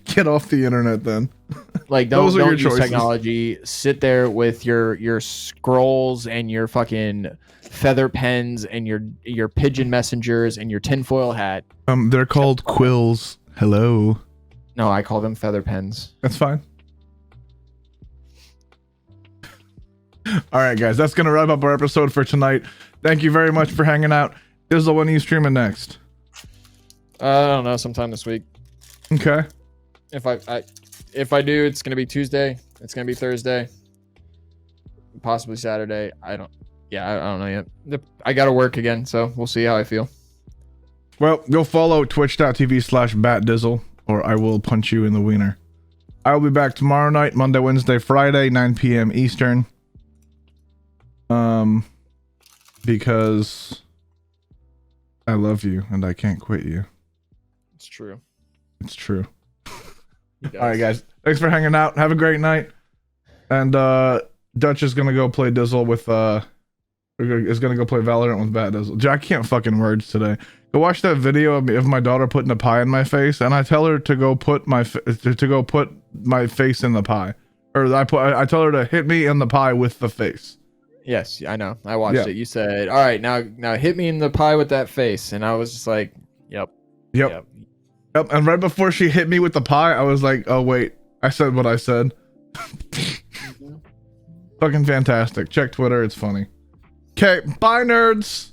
A: Get off the internet then.
C: Like
A: Those are your
C: don't use
A: choices.
C: technology. Sit there with your scrolls and your fucking feather pens and your pigeon messengers and your tinfoil hat.
A: They're called quills. Hello.
C: No, I call them feather pens.
A: That's fine. All right, guys, that's gonna wrap up our episode for tonight. Thank you very much for hanging out. Sizzle, when are you streaming next?
C: I don't know, sometime this week.
A: Okay.
C: If I do, it's gonna be Tuesday. It's gonna be Thursday. Possibly Saturday. I don't know yet. I gotta work again, so we'll see how I feel.
A: Well, go follow twitch.tv/batdizzle or I will punch you in the wiener. I will be back tomorrow night, Monday, Wednesday, Friday, 9 p.m. Eastern. Because I love you and I can't quit you.
C: It's true.
A: It's true. All right, guys. Thanks for hanging out. Have a great night. And Dutch is gonna go play Dizzle with is gonna go play Valorant with Bat Dizzle. Jack can't fucking words today. Go watch that video of my daughter putting a pie in my face, and I tell her to go put my face in the pie, or I tell her to hit me in the pie with the face.
C: Yes, I know. I watched it. You said, "All right, now hit me in the pie with that face," and I was just like, "Yep."
A: And right before she hit me with the pie, I was like, "Oh wait, I said what I said." Fucking fantastic. Check Twitter. It's funny. Okay, bye, nerds.